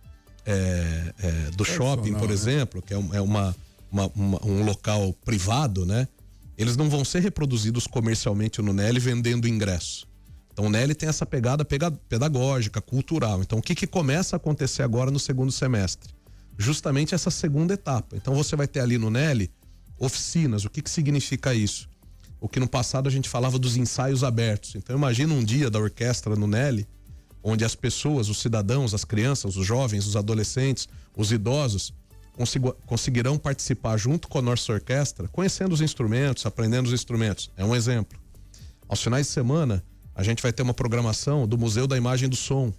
do shopping, por exemplo, que é um local privado, né? Eles não vão ser reproduzidos comercialmente no Nelly vendendo ingresso. Então o Nelly tem essa pegada pedagógica, cultural. Então o que começa a acontecer agora no segundo semestre? Justamente essa segunda etapa. Então você vai ter ali no Nelly oficinas. O que significa isso? O que no passado a gente falava dos ensaios abertos. Então imagina um dia da orquestra no Nelly, onde as pessoas, os cidadãos, as crianças, os jovens, os adolescentes, os idosos conseguirão participar junto com a nossa orquestra, conhecendo os instrumentos, aprendendo os instrumentos. É um exemplo. Aos finais de semana, a gente vai ter uma programação do Museu da Imagem e do Som.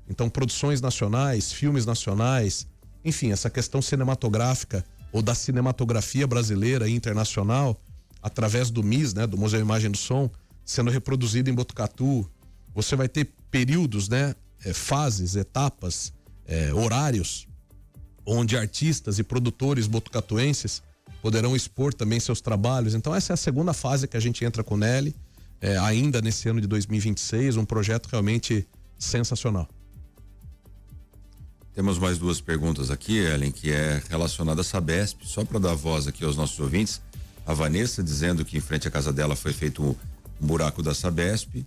Então, produções nacionais, filmes nacionais, enfim, essa questão cinematográfica ou da cinematografia brasileira e internacional, através do MIS, né, do Museu da Imagem e do Som, sendo reproduzido em Botucatu. Você vai ter períodos, né, fases, etapas, horários, onde artistas e produtores botucatuenses poderão expor também seus trabalhos. Então essa é a segunda fase que a gente entra com o Nelly, ainda nesse ano de 2026, um projeto realmente sensacional. Temos mais duas perguntas aqui, Ellen, que é relacionada à Sabesp, só para dar voz aqui aos nossos ouvintes. A Vanessa dizendo que em frente à casa dela foi feito um buraco da Sabesp.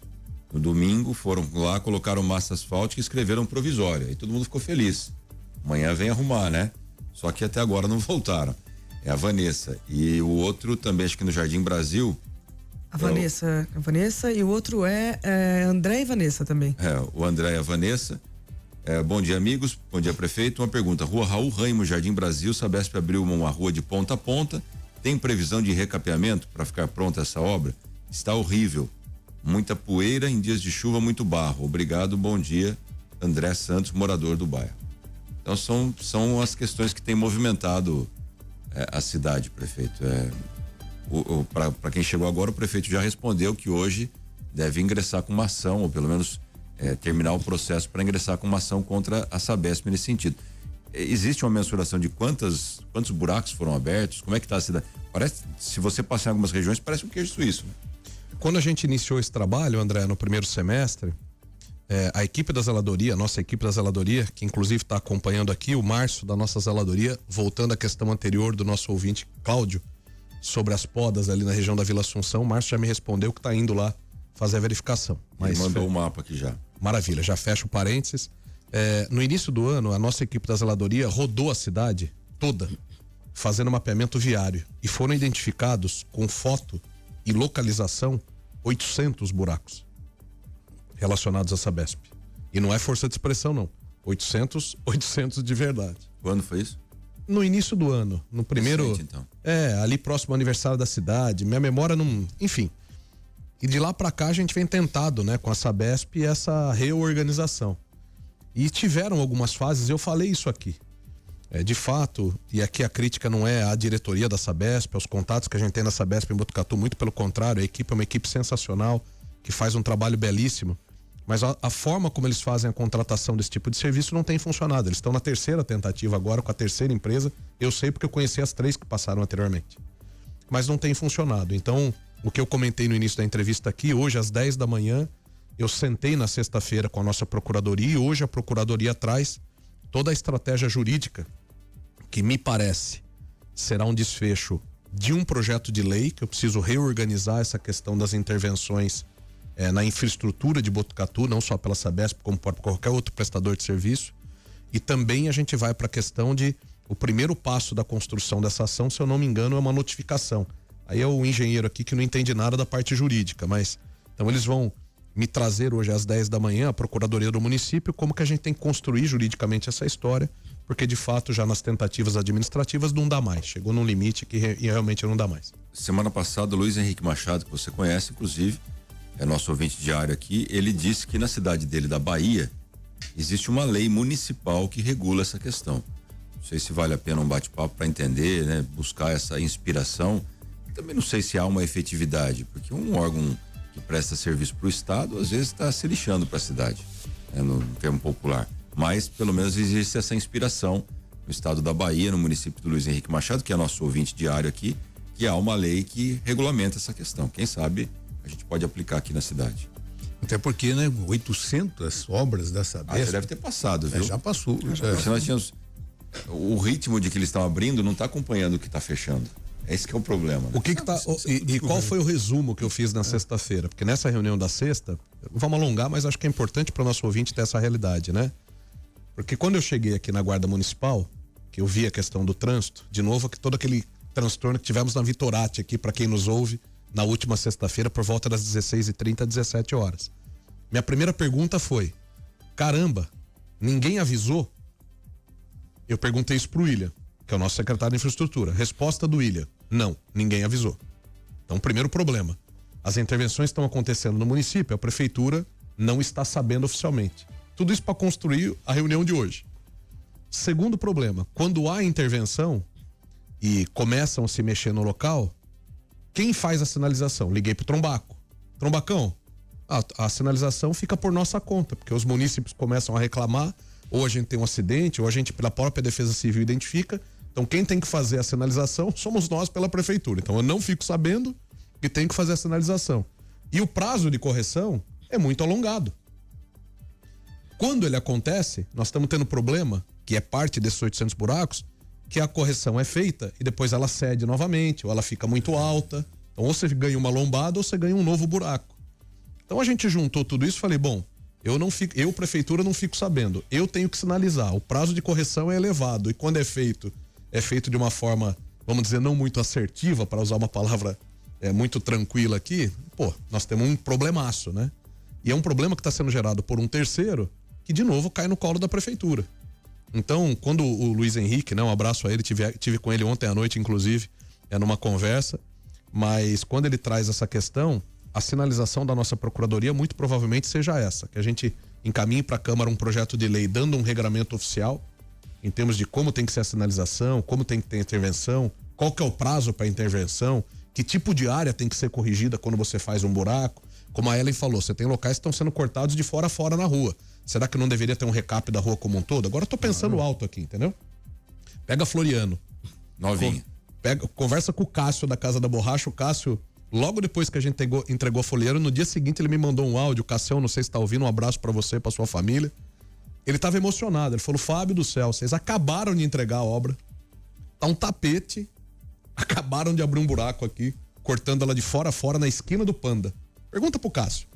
No domingo foram lá, colocaram massa asfáltica e escreveram provisória. E todo mundo ficou feliz. Amanhã vem arrumar, né? Só que até agora não voltaram. É a Vanessa. E o outro também, acho que no Jardim Brasil. A Vanessa e o outro é André e Vanessa também. O André e a Vanessa. Bom dia, amigos. Bom dia, prefeito. Uma pergunta. Rua Raul Raimo, Jardim Brasil. Sabesp abriu uma rua de ponta a ponta. Tem previsão de recapeamento para ficar pronta essa obra? Está horrível. Muita poeira em dias de chuva, muito barro. Obrigado, bom dia. André Santos, morador do bairro. Então são as questões que têm movimentado a cidade, prefeito. Para quem chegou agora, o prefeito já respondeu que hoje deve ingressar com uma ação, ou pelo menos terminar o processo para ingressar com uma ação contra a Sabesp nesse sentido. Existe uma mensuração de quantos buracos foram abertos? Como é que está a cidade? Parece, se você passar em algumas regiões, parece um queijo suíço, né? Quando a gente iniciou esse trabalho, André, no primeiro semestre, a equipe da zeladoria, a nossa equipe da zeladoria, que inclusive está acompanhando aqui, o Márcio da nossa zeladoria, voltando à questão anterior do nosso ouvinte Cláudio, sobre as podas ali na região da Vila Assunção, o Márcio já me respondeu que está indo lá fazer a verificação. Ele mandou o mapa aqui já. Maravilha, já fecha o parênteses. No início do ano, a nossa equipe da zeladoria rodou a cidade toda, fazendo mapeamento viário, e foram identificados com foto e localização 800 buracos relacionados à Sabesp. E não é força de expressão, não. 800 de verdade. Quando foi isso? No início do ano. No primeiro. Recente, então. Ali próximo ao aniversário da cidade. Minha memória não. Enfim. E de lá pra cá a gente vem tentado, né, com a Sabesp, essa reorganização. E tiveram algumas fases, eu falei isso aqui. De fato, e aqui a crítica não é à diretoria da Sabesp, aos contatos que a gente tem na Sabesp em Botucatu, muito pelo contrário, a equipe é uma equipe sensacional, que faz um trabalho belíssimo, mas a forma como eles fazem a contratação desse tipo de serviço não tem funcionado. Eles estão na terceira tentativa agora, com a terceira empresa, eu sei porque eu conheci as três que passaram anteriormente, mas não tem funcionado. Então, o que eu comentei no início da entrevista aqui, hoje às 10 da manhã, eu sentei na sexta-feira com a nossa procuradoria, e hoje a procuradoria traz toda a estratégia jurídica que me parece será um desfecho de um projeto de lei, que eu preciso reorganizar essa questão das intervenções na infraestrutura de Botucatu, não só pela Sabesp, como por qualquer outro prestador de serviço. E também a gente vai para a questão de o primeiro passo da construção dessa ação, se eu não me engano, é uma notificação. Aí é o engenheiro aqui que não entende nada da parte jurídica, mas então eles vão me trazer hoje às 10 da manhã a procuradoria do município, como que a gente tem que construir juridicamente essa história, porque de fato já nas tentativas administrativas não dá mais, chegou num limite que realmente não dá mais. Semana passada, o Luiz Henrique Machado, que você conhece, inclusive, é nosso ouvinte diário aqui, ele disse que na cidade dele, da Bahia, existe uma lei municipal que regula essa questão. Não sei se vale a pena um bate-papo para entender, né, buscar essa inspiração. Também não sei se há uma efetividade, porque um órgão que presta serviço para o Estado, às vezes está se lixando para a cidade, né, no termo popular. Mas, pelo menos, existe essa inspiração no estado da Bahia, no município do Luiz Henrique Machado, que é nosso ouvinte diário aqui, que há uma lei que regulamenta essa questão. Quem sabe a gente pode aplicar aqui na cidade. Até porque, né, 800 obras da Sabesp. Já deve ter passado, viu? Já passou. Porque nós tínhamos o ritmo de que eles estão abrindo não está acompanhando o que está fechando. Esse que é o problema. Né? O que tá e qual foi o resumo que eu fiz na sexta-feira? Porque nessa reunião da sexta, vamos alongar, mas acho que é importante para o nosso ouvinte ter essa realidade, né? Porque quando eu cheguei aqui na Guarda Municipal, que eu vi a questão do trânsito, de novo, que todo aquele transtorno que tivemos na Vitorati aqui, para quem nos ouve, na última sexta-feira, por volta das 16h30, 17 horas. Minha primeira pergunta foi: caramba, ninguém avisou? Eu perguntei isso pro William, que é o nosso secretário de infraestrutura. Resposta do William: não, ninguém avisou. Então, primeiro problema. As intervenções estão acontecendo no município, a prefeitura não está sabendo oficialmente. Tudo isso para construir a reunião de hoje. Segundo problema, quando há intervenção e começam a se mexer no local, quem faz a sinalização? Liguei pro Trombaco. Trombacão, a sinalização fica por nossa conta, porque os munícipes começam a reclamar, ou a gente tem um acidente, ou a gente pela própria Defesa Civil identifica. Então quem tem que fazer a sinalização somos nós pela prefeitura. Então eu não fico sabendo que tem que fazer a sinalização. E o prazo de correção é muito alongado. Quando ele acontece, nós estamos tendo problema, que é parte desses 800 buracos, que a correção é feita e depois ela cede novamente, ou ela fica muito alta. Então ou você ganha uma lombada ou você ganha um novo buraco. Então a gente juntou tudo isso e falei, bom, eu prefeitura não fico sabendo, eu tenho que sinalizar, o prazo de correção é elevado e quando é feito de uma forma, vamos dizer, não muito assertiva, para usar uma palavra muito tranquila aqui, nós temos um problemaço, né? E é um problema que está sendo gerado por um terceiro que de novo cai no colo da prefeitura. Então, quando o Luiz Henrique, né, um abraço a ele, tive com ele ontem à noite, inclusive, numa conversa, mas quando ele traz essa questão, a sinalização da nossa procuradoria muito provavelmente seja essa, que a gente encaminhe para a Câmara um projeto de lei dando um regramento oficial em termos de como tem que ser a sinalização, como tem que ter intervenção, qual que é o prazo para intervenção, que tipo de área tem que ser corrigida quando você faz um buraco. Como a Ellen falou, você tem locais que estão sendo cortados de fora a fora na rua. Será que não deveria ter um recap da rua como um todo? Agora eu tô pensando alto aqui, entendeu? Pega Floriano. Novinha. Conversa com o Cássio da Casa da Borracha. O Cássio, logo depois que a gente entregou a Floriano, no dia seguinte ele me mandou um áudio. Cássio, não sei se tá ouvindo, um abraço para você e pra sua família. Ele tava emocionado, ele falou, Fábio do céu, vocês acabaram de entregar a obra. Tá um tapete, acabaram de abrir um buraco aqui, cortando ela de fora a fora na esquina do Panda. Pergunta pro Cássio.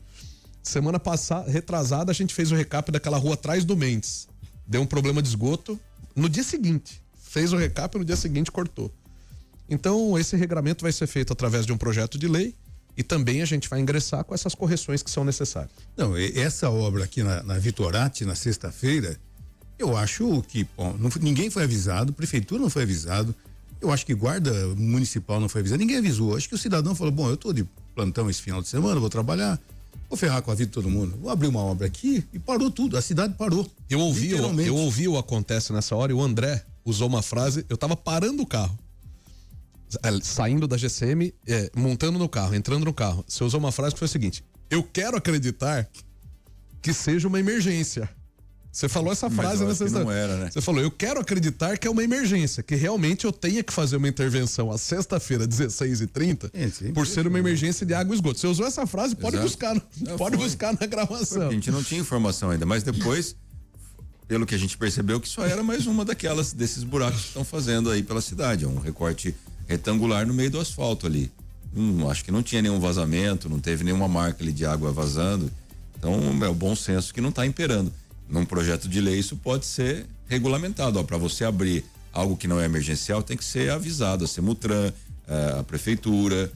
Semana passada, retrasada, a gente fez o recap daquela rua atrás do Mendes. Deu um problema de esgoto. No dia seguinte, fez o recap e no dia seguinte cortou. Então, esse regramento vai ser feito através de um projeto de lei e também a gente vai ingressar com essas correções que são necessárias. Não, essa obra aqui na Vitorati, na sexta-feira, eu acho que ninguém foi avisado, prefeitura não foi avisado, eu acho que guarda municipal não foi avisado, ninguém avisou. Acho que o cidadão falou, bom, eu tô de plantão esse final de semana, vou trabalhar, vou ferrar com a vida de todo mundo, vou abrir uma obra aqui e parou tudo, a cidade parou. Eu ouvi o acontece nessa hora e o André usou uma frase, eu tava parando o carro, saindo da GCM, montando no carro, entrando no carro. Você usou uma frase que foi a seguinte: eu quero acreditar que seja uma emergência. Você falou essa frase na sexta. Não era, né? Você falou, eu quero acreditar que é uma emergência, que realmente eu tenha que fazer uma intervenção à sexta-feira, 16h30, por ser uma emergência de água e esgoto. Você usou essa frase, pode buscar, buscar na gravação. A gente não tinha informação ainda, mas depois, pelo que a gente percebeu, que só era mais uma desses buracos que estão fazendo aí pela cidade. É um recorte retangular no meio do asfalto ali. Acho que não tinha nenhum vazamento, não teve nenhuma marca ali de água vazando. Então é o bom senso que não está imperando. Num projeto de lei isso pode ser regulamentado. Para você abrir algo que não é emergencial tem que ser avisado, a Semutran, a prefeitura,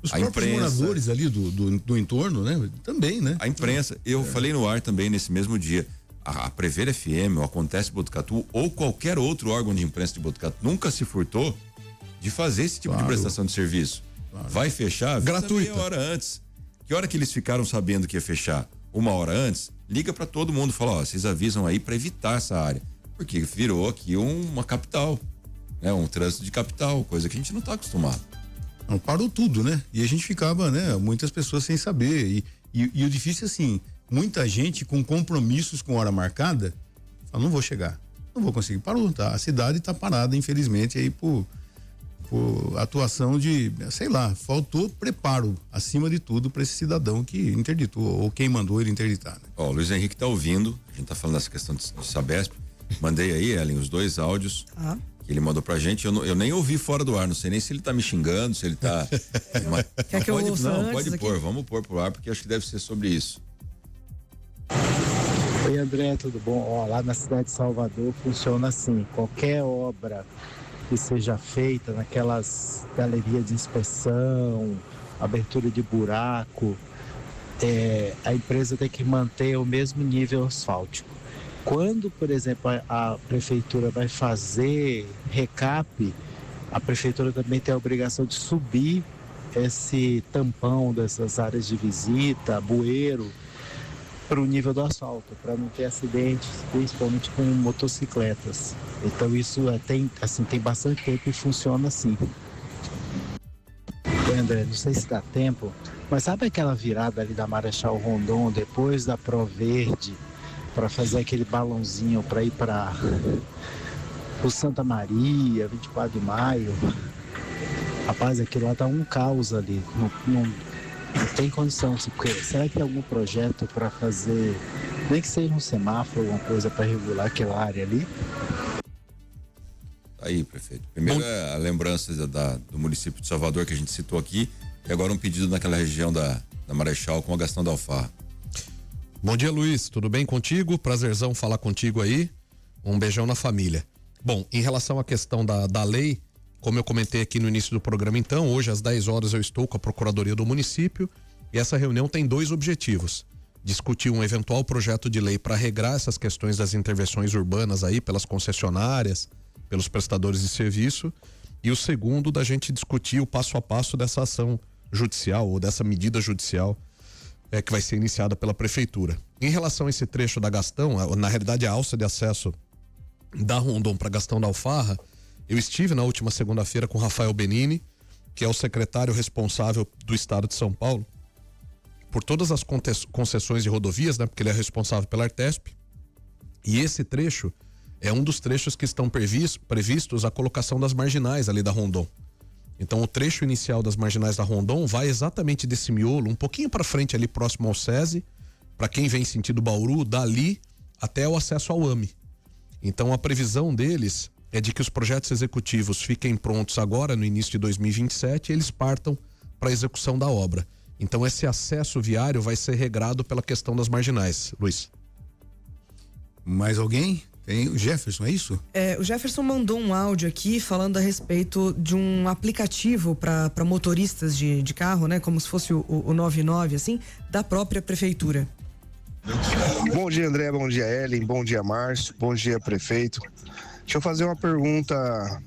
os a próprios imprensa. Moradores ali do entorno, né? Também, né? A imprensa. Eu falei no ar também nesse mesmo dia. A Prever FM, o Acontece Botucatu ou qualquer outro órgão de imprensa de Botucatu nunca se furtou de fazer esse tipo de prestação de serviço. Vai fechar? Gratuita. Meia hora antes. Que hora que eles ficaram sabendo que ia fechar? 1 hora antes? Liga para todo mundo, fala, vocês avisam aí para evitar essa área, porque virou aqui uma capital, né? Um trânsito de capital, coisa que a gente não tá acostumado. Não, parou tudo, né? E a gente ficava, né? Muitas pessoas sem saber e o difícil assim, muita gente com compromissos com hora marcada, fala, não vou chegar, não vou conseguir, parou, tá? A cidade tá parada, infelizmente, aí por atuação de, sei lá, faltou preparo, acima de tudo, para esse cidadão que interditou, ou quem mandou ele interditar. Né? O Luiz Henrique tá ouvindo, a gente tá falando dessa questão de Sabesp, mandei aí, Ellen, os 2 áudios que ele mandou pra gente, eu nem ouvi fora do ar, não sei nem se ele tá me xingando, se ele tá... Quer que eu ouça antes pode aqui? pôr, vamos pôr pro ar, porque acho que deve ser sobre isso. Oi, André, tudo bom? Lá na cidade de Salvador funciona assim, qualquer obra que seja feita naquelas galerias de inspeção, abertura de buraco, a empresa tem que manter o mesmo nível asfáltico. Quando, por exemplo, a prefeitura vai fazer recap, a prefeitura também tem a obrigação de subir esse tampão dessas áreas de visita, bueiro, para o nível do asfalto, para não ter acidentes, principalmente com motocicletas. Então isso tem bastante tempo e funciona assim. André, não sei se dá tempo, mas sabe aquela virada ali da Marechal Rondon, depois da Pro Verde, para fazer aquele balãozinho para ir para o Santa Maria, 24 de maio? Rapaz, aquilo lá tá um caos ali, não tem condição. Será que tem algum projeto para fazer, nem que seja um semáforo, alguma coisa para regular aquela área ali? Aí, prefeito. Primeiro é a lembrança do município de Salvador que a gente citou aqui, e agora um pedido naquela região da Marechal com a Gastão da Alfarra. Bom dia, Luiz, tudo bem contigo? Prazerzão falar contigo aí, um beijão na família. Bom, em relação à questão da lei, como eu comentei aqui no início do programa, então, hoje às 10 horas eu estou com a Procuradoria do Município e essa reunião tem 2 objetivos: discutir um eventual projeto de lei para regrar essas questões das intervenções urbanas aí pelas concessionárias, pelos prestadores de serviço, e o segundo, da gente discutir o passo a passo dessa ação judicial ou dessa medida judicial que vai ser iniciada pela prefeitura. Em relação a esse trecho da Gastão, na realidade a alça de acesso da Rondon para Gastão da Alfarra, eu estive na última segunda-feira com Rafael Benini, que é o secretário responsável do estado de São Paulo por todas as concessões de rodovias, né? Porque ele é responsável pela Artesp. E esse trecho é um dos trechos que estão previstos a colocação das marginais ali da Rondon. Então o trecho inicial das marginais da Rondon vai exatamente desse miolo, um pouquinho para frente ali próximo ao SESI, para quem vem sentido Bauru, dali até o acesso ao AME. Então a previsão deles é de que os projetos executivos fiquem prontos agora no início de 2027 e eles partam para a execução da obra. Então esse acesso viário vai ser regrado pela questão das marginais. Luiz. Mais alguém? Tem o Jefferson, é isso? O Jefferson mandou um áudio aqui falando a respeito de um aplicativo para motoristas de carro, né? Como se fosse o 99, assim, da própria prefeitura. Bom dia, André, bom dia, Ellen, bom dia, Márcio, bom dia, prefeito. Deixa eu fazer uma pergunta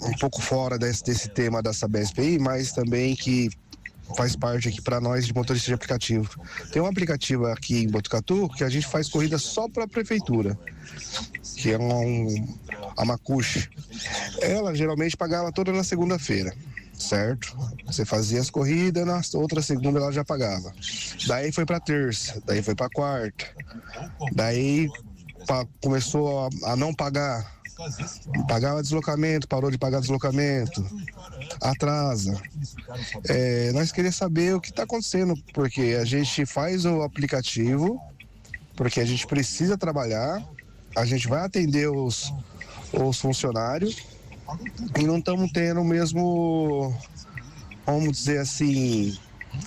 um pouco fora desse tema da Sabesp aí, mas também que faz parte aqui para nós de motorista de aplicativo. Tem um aplicativo aqui em Botucatu que a gente faz corrida só para a prefeitura, que é a Macuche. Ela geralmente pagava toda na segunda-feira, certo? Você fazia as corridas, na outra segunda ela já pagava. Daí foi para terça, daí foi para quarta, daí começou a não pagar. Pagava deslocamento, parou de pagar deslocamento, atrasa. Nós queremos saber o que está acontecendo, porque a gente faz o aplicativo, porque a gente precisa trabalhar, a gente vai atender os funcionários e não estamos tendo o mesmo, vamos dizer assim,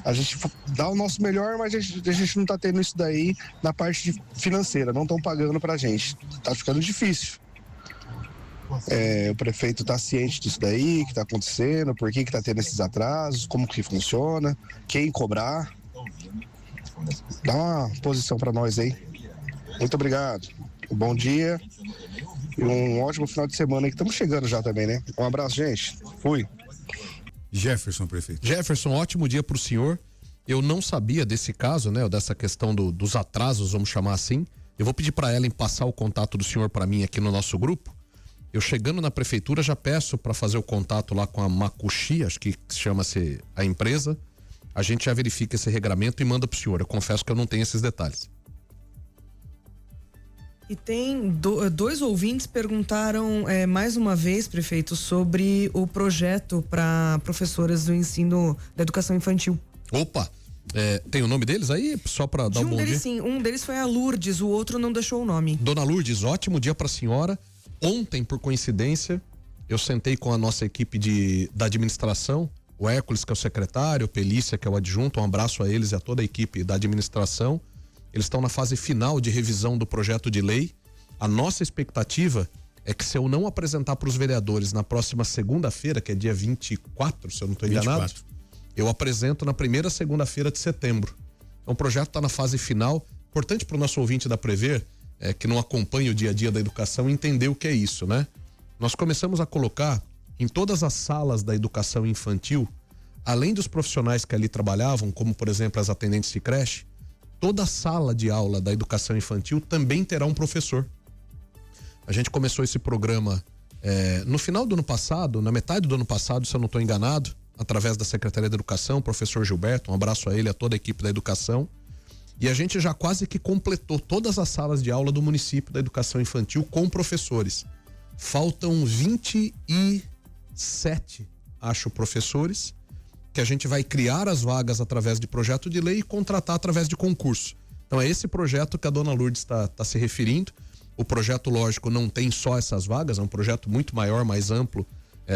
a gente dá o nosso melhor, mas a gente não está tendo isso daí na parte financeira, não estão pagando para a gente, está ficando difícil. O prefeito está ciente disso daí, que está acontecendo, por que está tendo esses atrasos, como que funciona, quem cobrar. Dá uma posição para nós aí. Muito obrigado. Bom dia e um ótimo final de semana aí, que estamos chegando já também, né? Um abraço, gente. Fui. Jefferson, prefeito. Jefferson, ótimo dia para o senhor. Eu não sabia desse caso, né? Dessa questão dos atrasos, vamos chamar assim. Eu vou pedir para Ellen passar o contato do senhor para mim aqui no nosso grupo. Eu chegando na prefeitura já peço para fazer o contato lá com a Macuchi, acho que chama-se a empresa. A gente já verifica esse regramento e manda pro senhor. Eu confesso que eu não tenho esses detalhes. E tem 2 ouvintes perguntaram mais uma vez, prefeito, sobre o projeto para professoras do ensino da educação infantil. Opa! Tem o nome deles aí? Só para dar um bom dia? Sim, um deles foi a Lourdes, o outro não deixou o nome. Dona Lourdes, ótimo dia para a senhora. Ontem, por coincidência, eu sentei com a nossa equipe da administração, o Hércules, que é o secretário, o Pelícia, que é o adjunto, um abraço a eles e a toda a equipe da administração. Eles estão na fase final de revisão do projeto de lei. A nossa expectativa é que, se eu não apresentar para os vereadores na próxima segunda-feira, que é dia 24, se eu não estou enganado, eu apresento na primeira segunda-feira de setembro. Então o projeto está na fase final. Importante para o nosso ouvinte da Prever, que não acompanha o dia a dia da educação, entender o que é isso, né? Nós começamos a colocar em todas as salas da educação infantil além dos profissionais que ali trabalhavam, como por exemplo as atendentes de creche, toda a sala de aula da educação infantil também terá um professor. A gente começou esse programa no final do ano passado, na metade do ano passado, se eu não estou enganado, através da Secretaria da Educação, o professor Gilberto, um abraço a ele, a toda a equipe da educação. E a gente já quase que completou todas as salas de aula do município da educação infantil com professores. Faltam 27, acho, professores, que a gente vai criar as vagas através de projeto de lei e contratar através de concurso. Então é esse projeto que a dona Lourdes está se referindo. O projeto, lógico, não tem só essas vagas, é um projeto muito maior, mais amplo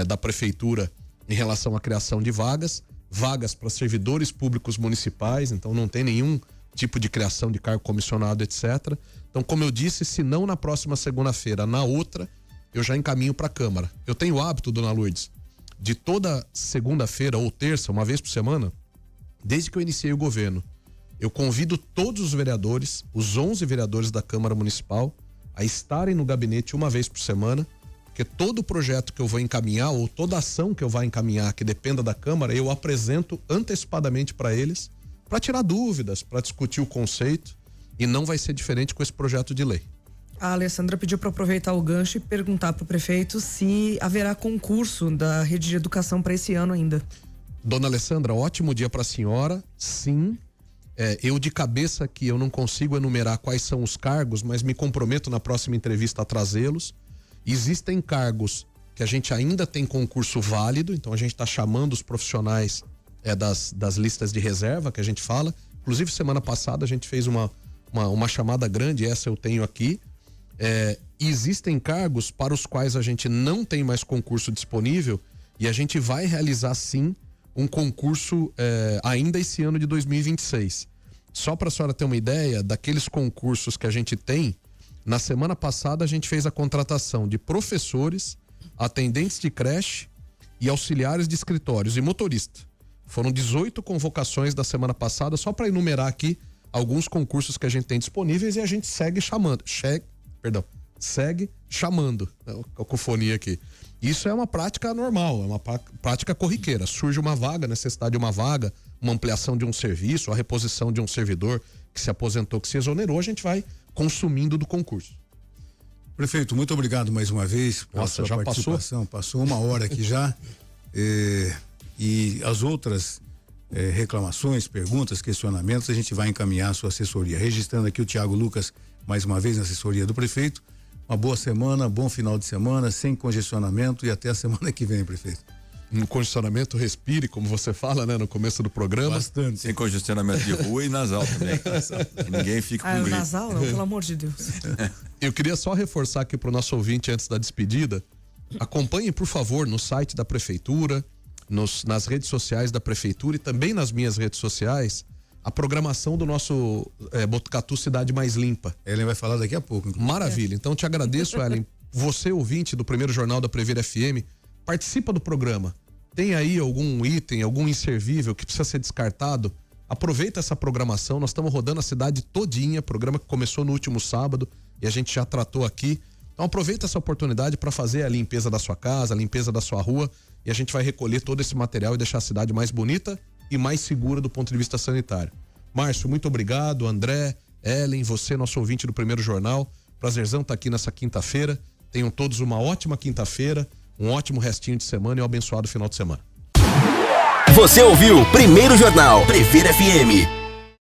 da prefeitura em relação à criação de vagas para servidores públicos municipais, então não tem nenhum tipo de criação de cargo comissionado, etc. Então, como eu disse, se não na próxima segunda-feira, na outra, eu já encaminho para a Câmara. Eu tenho o hábito, dona Lourdes, de toda segunda-feira ou terça, uma vez por semana, desde que eu iniciei o governo, eu convido todos os vereadores, os 11 vereadores da Câmara Municipal, a estarem no gabinete uma vez por semana, porque todo projeto que eu vou encaminhar ou toda ação que eu vou encaminhar que dependa da Câmara, eu apresento antecipadamente para eles, para tirar dúvidas, para discutir o conceito, e não vai ser diferente com esse projeto de lei. A Alessandra pediu para aproveitar o gancho e perguntar para o prefeito se haverá concurso da rede de educação para esse ano ainda. Dona Alessandra, ótimo dia para a senhora. Sim, eu de cabeça que eu não consigo enumerar quais são os cargos, mas me comprometo na próxima entrevista a trazê-los. Existem cargos que a gente ainda tem concurso válido, então a gente está chamando os profissionais das listas de reserva que a gente fala. Inclusive, semana passada a gente fez uma chamada grande, essa eu tenho aqui. Existem cargos para os quais a gente não tem mais concurso disponível e a gente vai realizar sim um concurso ainda esse ano de 2026. Só para a senhora ter uma ideia, daqueles concursos que a gente tem, na semana passada a gente fez a contratação de professores, atendentes de creche e auxiliares de escritórios e motorista. Foram 18 convocações da semana passada, só para enumerar aqui alguns concursos que a gente tem disponíveis e a gente segue chamando. Segue chamando. Cacofonia aqui. Isso é uma prática normal, é uma prática corriqueira. Surge uma vaga, necessidade de uma vaga, uma ampliação de um serviço, a reposição de um servidor que se aposentou, que se exonerou, a gente vai consumindo do concurso. Prefeito, muito obrigado mais uma vez pela sua participação. Passou uma hora aqui já. E as outras reclamações, perguntas, questionamentos, a gente vai encaminhar a sua assessoria. Registrando aqui o Thiago Lucas, mais uma vez na assessoria do prefeito. Uma boa semana, bom final de semana, sem congestionamento e até a semana que vem, prefeito. No congestionamento, respire, como você fala, né, no começo do programa. Bastante. Sem congestionamento de rua e nasal também. E ninguém fica com gripe. Nasal não, pelo amor de Deus. Eu queria só reforçar aqui para o nosso ouvinte antes da despedida. Acompanhe, por favor, no site da prefeitura, nas redes sociais da prefeitura e também nas minhas redes sociais, a programação do nosso Botucatu Cidade Mais Limpa. Ellen vai falar daqui a pouco. Inclusive. Maravilha. Então te agradeço, Ellen. Você, ouvinte do primeiro jornal da Previr FM, participa do programa. Tem aí algum item, algum inservível que precisa ser descartado? Aproveita essa programação. Nós estamos rodando a cidade todinha, programa que começou no último sábado e a gente já tratou aqui. Então aproveita essa oportunidade para fazer a limpeza da sua casa, a limpeza da sua rua, e a gente vai recolher todo esse material e deixar a cidade mais bonita e mais segura do ponto de vista sanitário. Márcio, muito obrigado. André, Ellen, você, nosso ouvinte do primeiro jornal. Prazerzão estar aqui nessa quinta-feira. Tenham todos uma ótima quinta-feira, um ótimo restinho de semana e um abençoado final de semana. Você ouviu Primeiro Jornal Previr FM.